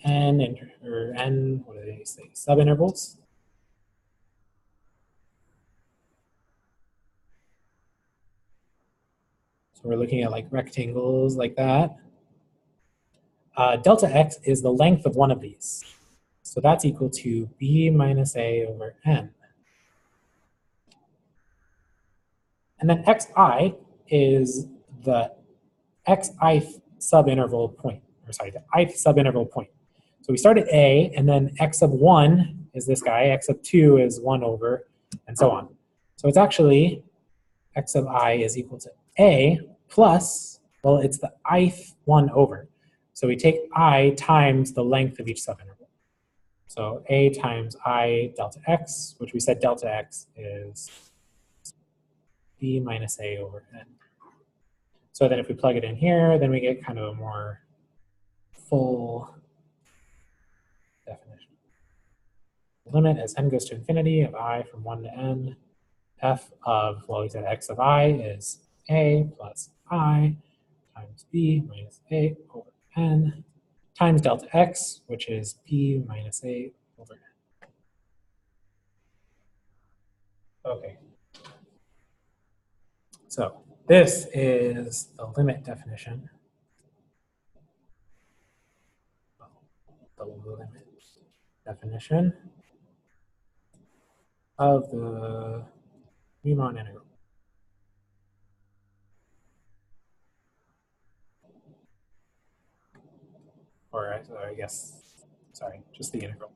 n, or n, what do they say, subintervals. So we're looking at like rectangles like that. Delta x is the length of one of these. So that's equal to b minus a over n. And then xi is the xith subinterval point, or sorry, the ith subinterval point. So we start at a, and then x sub 1 is this guy, x sub 2 is 1 over, and so on. So it's actually x sub I is equal to a plus, well, it's the ith 1 over. So we take I times the length of each subinterval. So a times I delta x, which we said delta x is b minus a over n. So then if we plug it in here, then we get kind of a more full definition. The limit as n goes to infinity of I from 1 to n, f of, well, we said x of I is a plus I times b minus a over n times delta x, which is b minus a over n. Okay. So this is the limit definition. The limit definition of the Riemann integral. Or I guess, sorry, just the integral.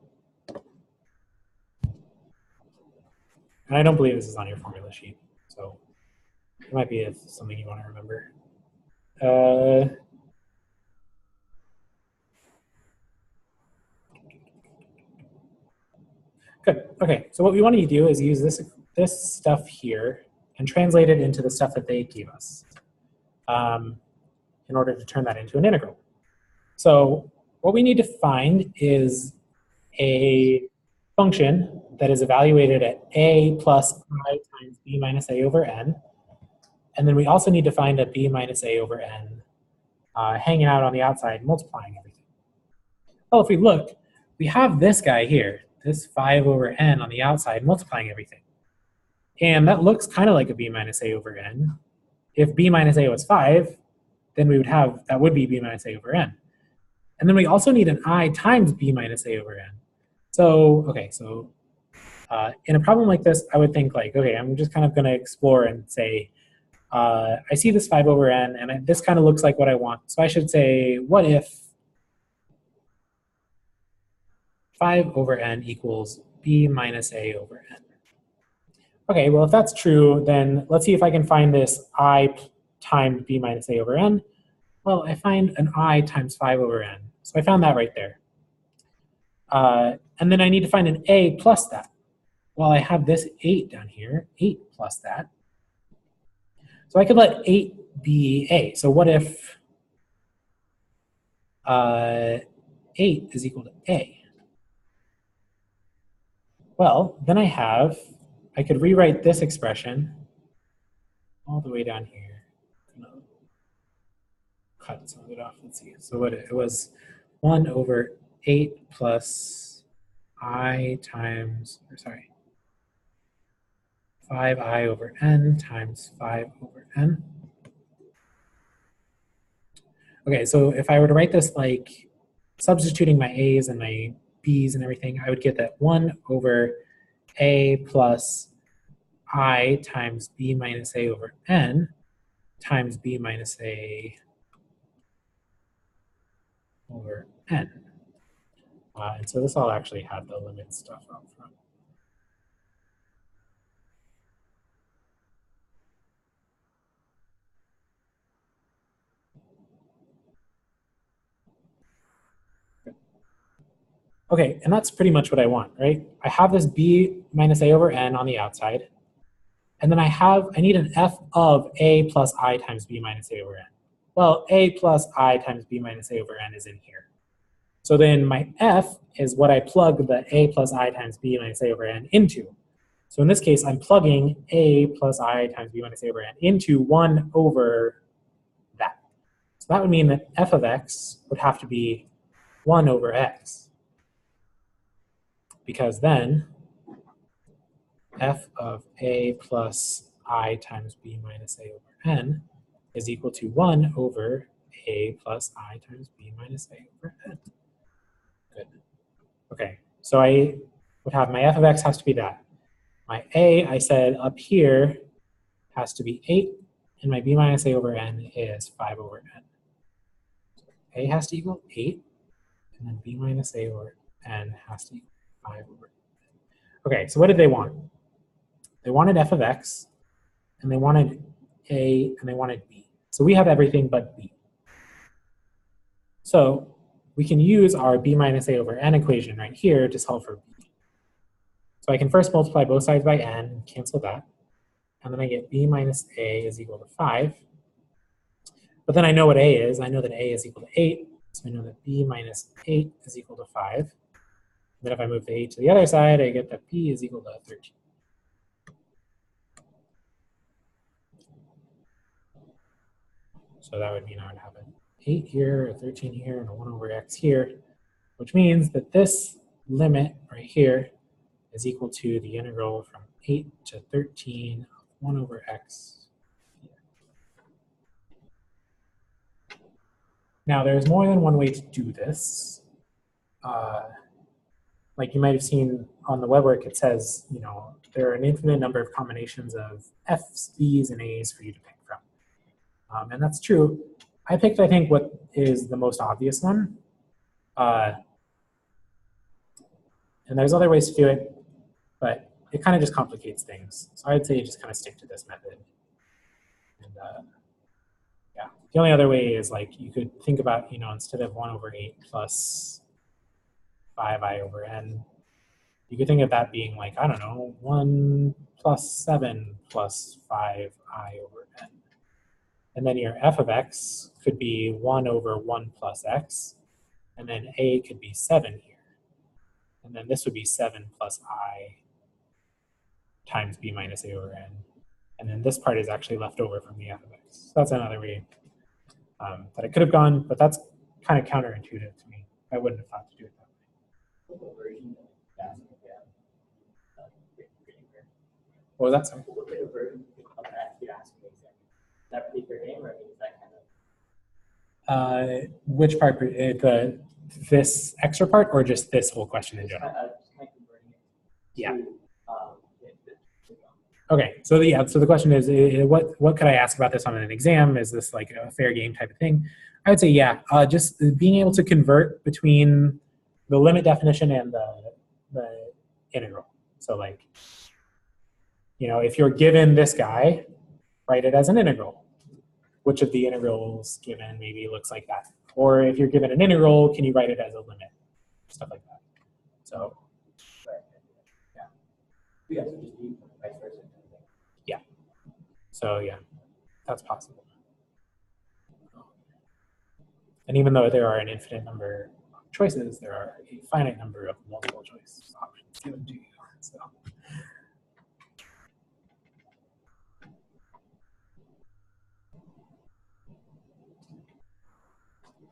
And I don't believe this is on your formula sheet, so it might be something you want to remember. Good. Okay. So what we want to do is use this stuff here and translate it into the stuff that they gave us in order to turn that into an integral. So what we need to find is a function that is evaluated at a plus I times b minus a over n. And then we also need to find a b minus a over n hanging out on the outside, multiplying everything. Well, if we look, we have this guy here, this 5 over n on the outside, multiplying everything. And that looks kind of like a b minus a over n. If b minus a was 5, then we would have, that would be b minus a over n. And then we also need an I times b minus a over n. So, okay, so in a problem like this, I would think like, okay, I'm just kind of going to explore and say, I see this 5 over n, and this kind of looks like what I want. So I should say, what if 5 over n equals b minus a over n? Okay, well, if that's true, then let's see if I can find this I times b minus a over n. Well, I find an I times 5 over n. So I found that right there. And then I need to find an a plus that. Well, I have this 8 down here, 8 plus that. So I could let 8 be a. So what if 8 is equal to a? Well, then I could rewrite this expression all the way down here. I'm gonna cut some of it off. Let's see. So what it was 1 over 8 plus I times, or sorry, 5I over n times 5 over n. Okay, so if I were to write this like substituting my a's and my b's and everything, I would get that 1 over a plus I times b minus a over n times b minus a over n. And so this all actually had the limit stuff up front. Okay, and that's pretty much what I want, right? I have this b minus a over n on the outside, and then I need an f of a plus I times b minus a over n. Well, a plus I times b minus a over n is in here. So then my f is what I plug the a plus I times b minus a over n into. So in this case, I'm plugging a plus I times b minus a over n into 1 over that. So that would mean that f of x would have to be 1 over x. Because then f of a plus I times b minus a over n is equal to 1 over a plus I times b minus a over n. Good. Okay, so I would have my f of x has to be that. My a, I said up here, has to be 8, and my b minus a over n is 5 over n. A has to equal 8, and then b minus a over n has to equal 5 over n. Okay, so what did they want? They wanted f of x, and they wanted a, and they wanted b. So we have everything but b. So we can use our b minus a over n equation right here to solve for b. So I can first multiply both sides by n, cancel that, and then I get b minus a is equal to 5. But then I know what a is. I know that a is equal to 8, so I know that b minus 8 is equal to 5. Then if I move the 8 to the other side, I get that b is equal to 13. So that would mean I would have an 8 here, a 13 here, and a 1 over x here, which means that this limit right here is equal to the integral from 8 to 13 of 1 over x. Now, there's more than one way to do this. Like you might have seen on the web work, it says, you know, there are an infinite number of combinations of f's, b's, and a's for you to pick from. And that's true. I picked, I think, what is the most obvious one. And there's other ways to do it, but it kind of just complicates things. So I'd say you just kind of stick to this method. And yeah, the only other way is like you could think about, you know, instead of 1 over 8 plus 5i over n, you could think of that being like, I don't know, 1 plus 7 plus 5i over n. And then your f of x could be 1 over 1 plus x, and then a could be 7 here. And then this would be 7 plus I times b minus a over n. And then this part is actually left over from the f of x. So that's another way that it could have gone, but that's kind of counterintuitive to me. I wouldn't have thought to do it that way. What was that? Sorry? What kind of version of that you're asking exactly? That particular game, or is that kind of? Which part? This extra part, or just this whole question in general? Yeah. Okay, so so the question is, what could I ask about this on an exam? Is this like a fair game type of thing? I would say, yeah, just being able to convert between the limit definition and the integral. So like, you know, if you're given this guy, write it as an integral. Which of the integrals given maybe looks like that? Or if you're given an integral, can you write it as a limit? Stuff like that. So, Yeah, so just be vice versa. yeah. So yeah, that's possible. And even though there are an infinite number of choices, there are a finite number of multiple choice options given to you. So.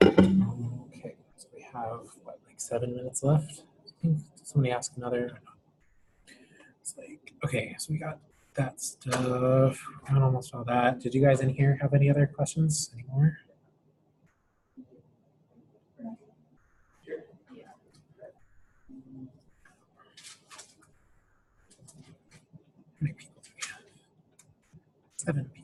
Okay, so we have what, like 7 minutes left? I think somebody asked another. It's like, okay, so we got that stuff. We got almost all that. Did you guys in here have any other questions anymore? How many people do we have? 7 people.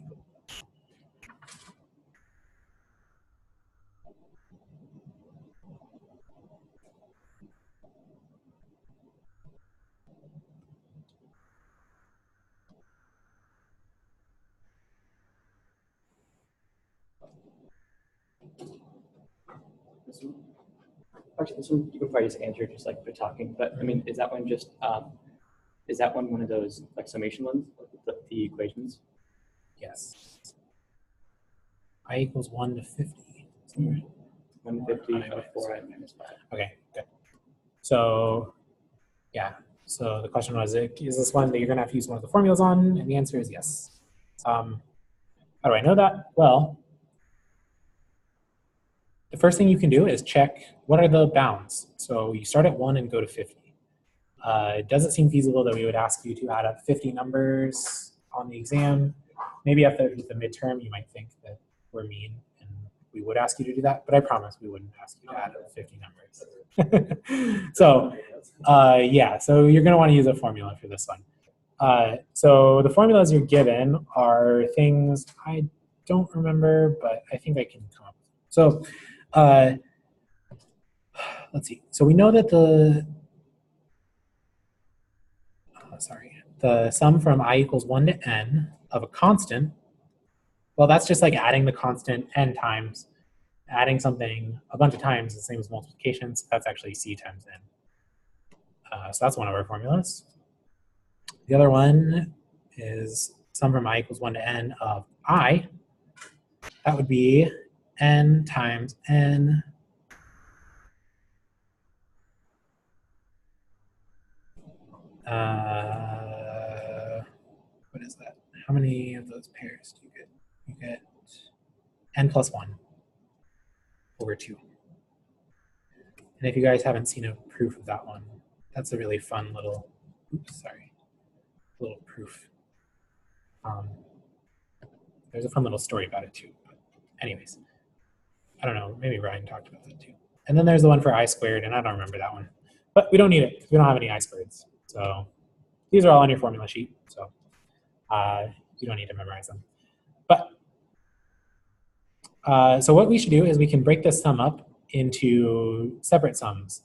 Actually, this one you can probably just answer just like by talking. But I mean, is that one just is that one of those like summation ones, the equations? Yes. I equals 1 to 50. Sorry. 150 of 4i minus 5. Okay, good. So, yeah. So the question was, is this one that you're going to have to use one of the formulas on? And the answer is yes. How do I know that? Well, the first thing you can do is check what are the bounds. So you start at 1 and go to 50. It doesn't seem feasible that we would ask you to add up 50 numbers on the exam. Maybe after the midterm, you might think that we're mean and we would ask you to do that, but I promise we wouldn't ask you to add up 50 numbers. So yeah, so you're going to want to use a formula for this one. So the formulas you're given are things I don't remember, but I think I can come up with. So let's see. So we know that the sum from I equals 1 to n of a constant, well, that's just like adding the constant n times. Adding something a bunch of times is the same as multiplication, so that's actually c times n. So that's one of our formulas. The other one is sum from I equals 1 to n of I. That would be n times n what is that? How many of those pairs do you get? You get n plus 1 over 2. And if you guys haven't seen a proof of that one, that's a really fun little, little proof. There's a fun little story about it too. But anyways, I don't know, maybe Ryan talked about that too. And then there's the one for I squared, and I don't remember that one. But we don't need it, because we don't have any I squareds. So these are all on your formula sheet, so you don't need to memorize them. But so what we should do is we can break this sum up into separate sums.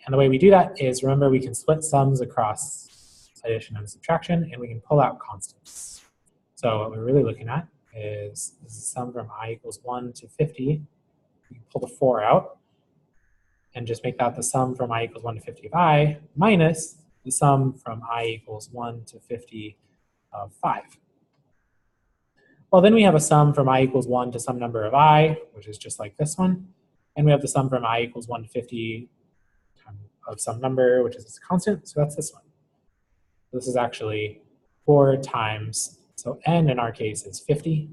And the way we do that is, remember, we can split sums across addition and subtraction, and we can pull out constants. So what we're really looking at is this is sum from I equals 1 to 50. We can pull the 4 out and just make that the sum from I equals 1 to 50 of I minus the sum from I equals 1 to 50 of 5. Well, then we have a sum from I equals 1 to some number of I, which is just like this one. And we have the sum from I equals 1 to 50 of some number, which is a constant. So that's this one. This is actually 4 times, so n in our case is 50.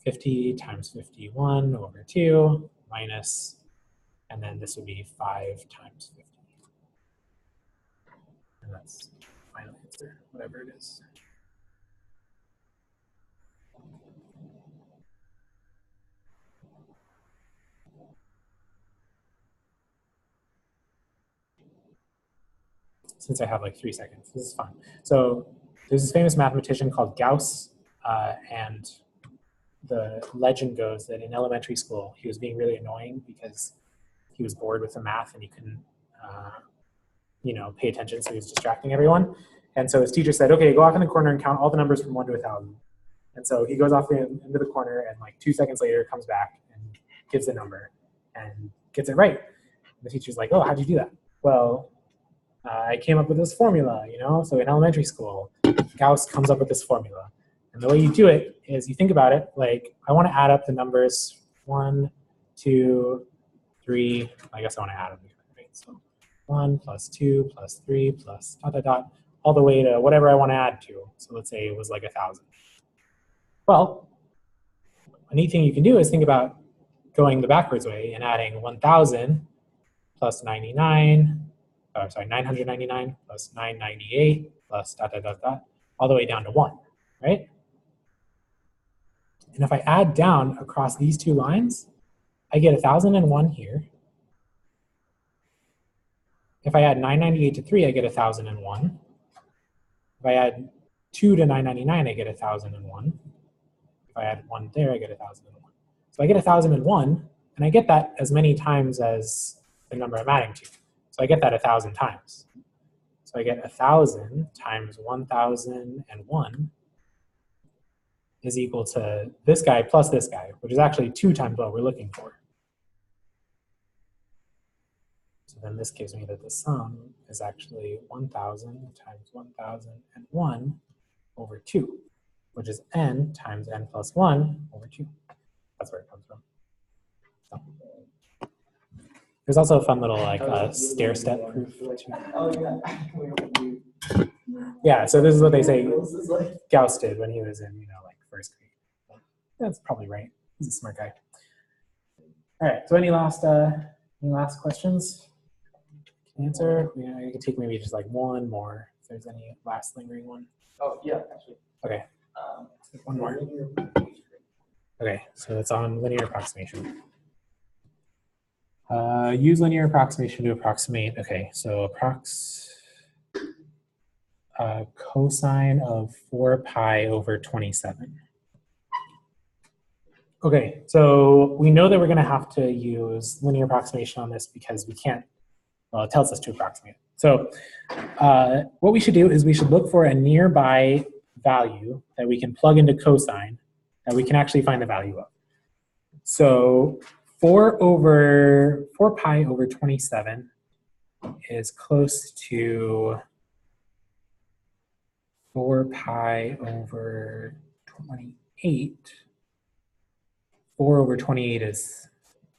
50 times 51 over 2 minus, and then this would be 5 times 50. And that's the final answer, whatever it is. Since I have like 3 seconds, this is fun. So there's this famous mathematician called Gauss, and the legend goes that in elementary school, he was being really annoying because he was bored with the math and he couldn't, pay attention, so he was distracting everyone. And so his teacher said, okay, go off in the corner and count all the numbers from 1 to 1,000. And so he goes off into the corner, and like 2 seconds later comes back and gives the number and gets it right. And the teacher's like, oh, how'd you do that? Well, I came up with this formula, So in elementary school, Gauss comes up with this formula. And the way you do it is you think about it like, I want to add up the numbers 1, 2, 3. I guess I want to add them, right? So 1 plus 2 plus 3 plus ... all the way to whatever I want to add to. So let's say it was like 1,000. Well, a neat thing you can do is think about going the backwards way and adding 1,000 plus 999 plus 998 plus ... all the way down to 1, right? And if I add down across these 2 lines, I get 1,001 here. If I add 998 to 3, I get 1,001. If I add 2 to 999, I get 1,001. If I add 1 there, I get 1,001. So I get 1,001, and I get that as many times as the number I'm adding to. So I get that 1,000 times. So I get 1,000 times 1,001 is equal to this guy plus this guy, which is actually 2 times what we're looking for. So then this gives me that the sum is actually 1,000 times 1,001 over 2, which is n times n plus 1 over 2. That's where it comes from. So. There's also a fun little like stair step proof. Oh yeah. Yeah, so this is what they say Gauss did when he was in, like first grade. That's probably right. He's a smart guy. All right. So any last questions? Answer? Yeah, I can take maybe just like one more if there's any last lingering one. Oh yeah, actually. Okay. One more. Okay, so it's on linear approximation. Use linear approximation to approximate. Okay, so cosine of 4 pi over 27. Okay, so we know that we're going to have to use linear approximation on this because we can't, well, it tells us to approximate. So what we should do is we should look for a nearby value that we can plug into cosine that we can actually find the value of. So 4 pi over 27 is close to 4 pi over 28. 4 over 28 is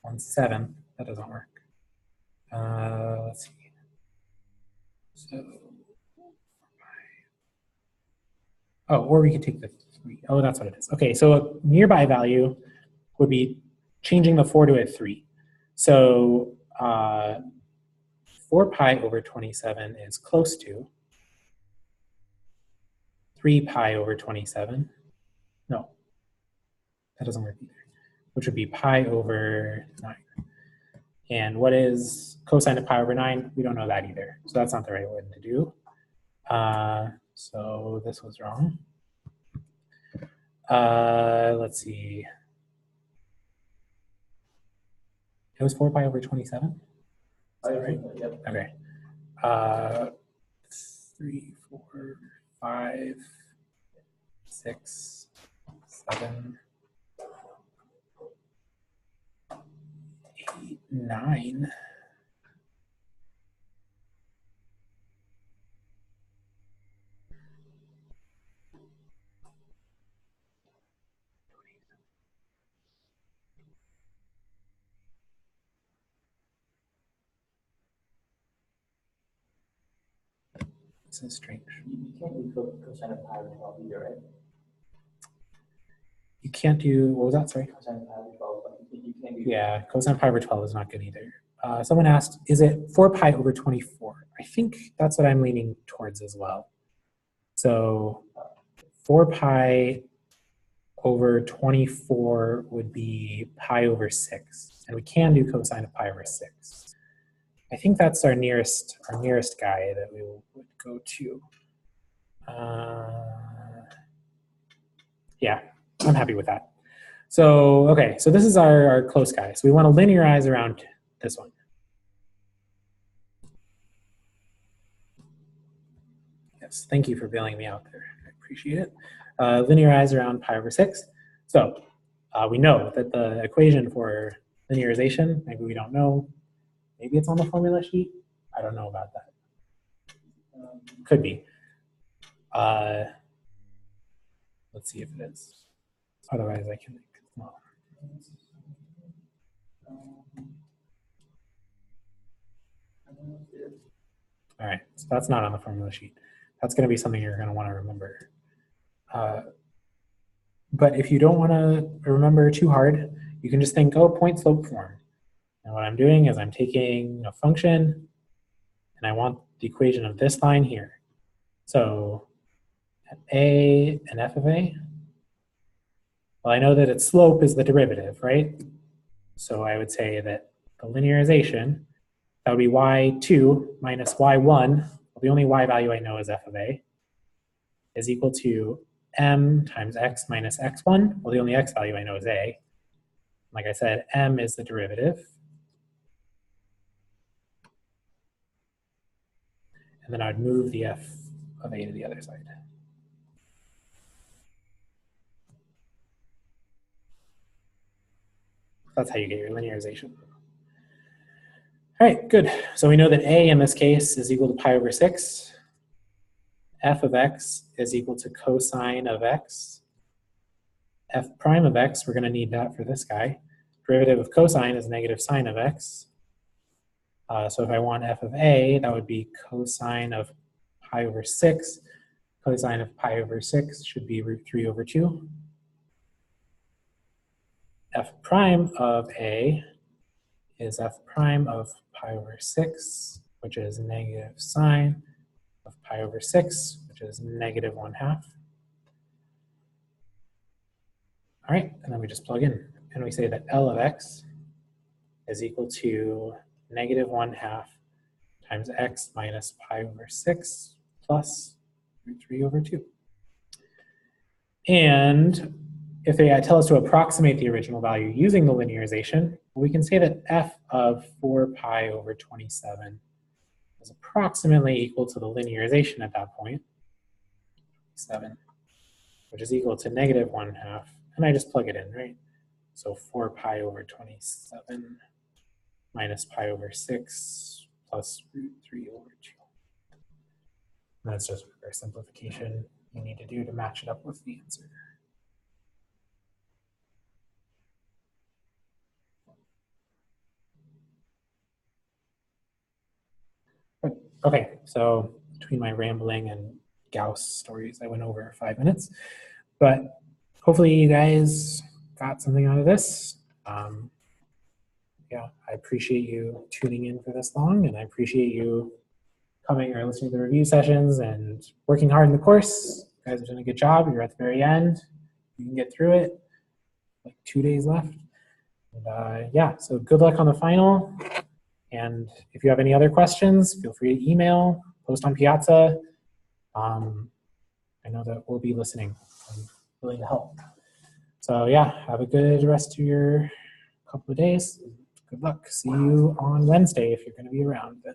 1/7. That doesn't work. Let's see. So, oh, or we could take the 3. Oh, that's what it is. Okay, so a nearby value would be changing the 4 to a 3. So 4 pi over 27 is close to 3 pi over 27. No, that doesn't work either, which would be pi over 9. And what is cosine of pi over 9? We don't know that either. So that's not the right way to do. So this was wrong. Let's see. It was 4 pi over 27? Is that right? Yep. Okay. 3, 4, 5, 6, 7, 8, 9. This is strange. You can't do cosine of pi over 12 either, right? You can't do, what was that? Sorry. Cosine of pi over 12, but you can't do. Yeah, cosine of pi over 12 is not good either. Someone asked, is it 4 pi over 24? I think that's what I'm leaning towards as well. So 4 pi over 24 would be pi over 6. And we can do cosine of pi over 6. I think that's our nearest guy that we would go to. Yeah, I'm happy with that. So, okay, so this is our close guy. So we want to linearize around this one. Yes, thank you for bailing me out there. I appreciate it. Linearize around pi over 6. So we know that the equation for linearization, maybe we don't know. Maybe it's on the formula sheet. I don't know about that. Could be. Let's see if it is. Otherwise, I can. Well. All right, so that's not on the formula sheet. That's going to be something you're going to want to remember. But if you don't want to remember too hard, you can just think, oh, point slope form. And what I'm doing is I'm taking a function, and I want the equation of this line here. So a and f of a, well, I know that its slope is the derivative, right? So I would say that the linearization, that would be y2 minus y1, well, the only y value I know is f of a, is equal to m times x minus x1. Well, the only x value I know is a. Like I said, m is the derivative. And then I'd move the f of a to the other side. That's how you get your linearization. All right, good. So we know that a in this case is equal to pi over 6. F of x is equal to cosine of x. F prime of x, we're going to need that for this guy. Derivative of cosine is negative sine of x. So if I want f of a, that would be cosine of pi over 6. Cosine of pi over 6 should be root 3 over 2. F prime of a is f prime of pi over 6, which is negative sine of pi over 6, which is negative 1/2. All right, and then we just plug in. And we say that L of x is equal to negative 1/2 times x minus pi over 6 plus root 3 over 2. And if they tell us to approximate the original value using the linearization, we can say that f of 4 pi over 27 is approximately equal to the linearization at that point, 7, which is equal to negative 1/2. And I just plug it in, right? So 4 pi over 27 minus pi over 6 plus root 3 over 2. And that's just a simplification you need to do to match it up with the answer. Okay, so between my rambling and Gauss stories, I went over 5 minutes. But hopefully you guys got something out of this. Yeah, I appreciate you tuning in for this long, and I appreciate you coming or listening to the review sessions and working hard in the course. You guys have done a good job. You're at the very end. You can get through it. Like 2 days left. And yeah, so good luck on the final. And if you have any other questions, feel free to email, post on Piazza. I know that we'll be listening. I'm willing to help. So yeah, have a good rest of your couple of days. Good luck. See you on Wednesday if you're going to be around then.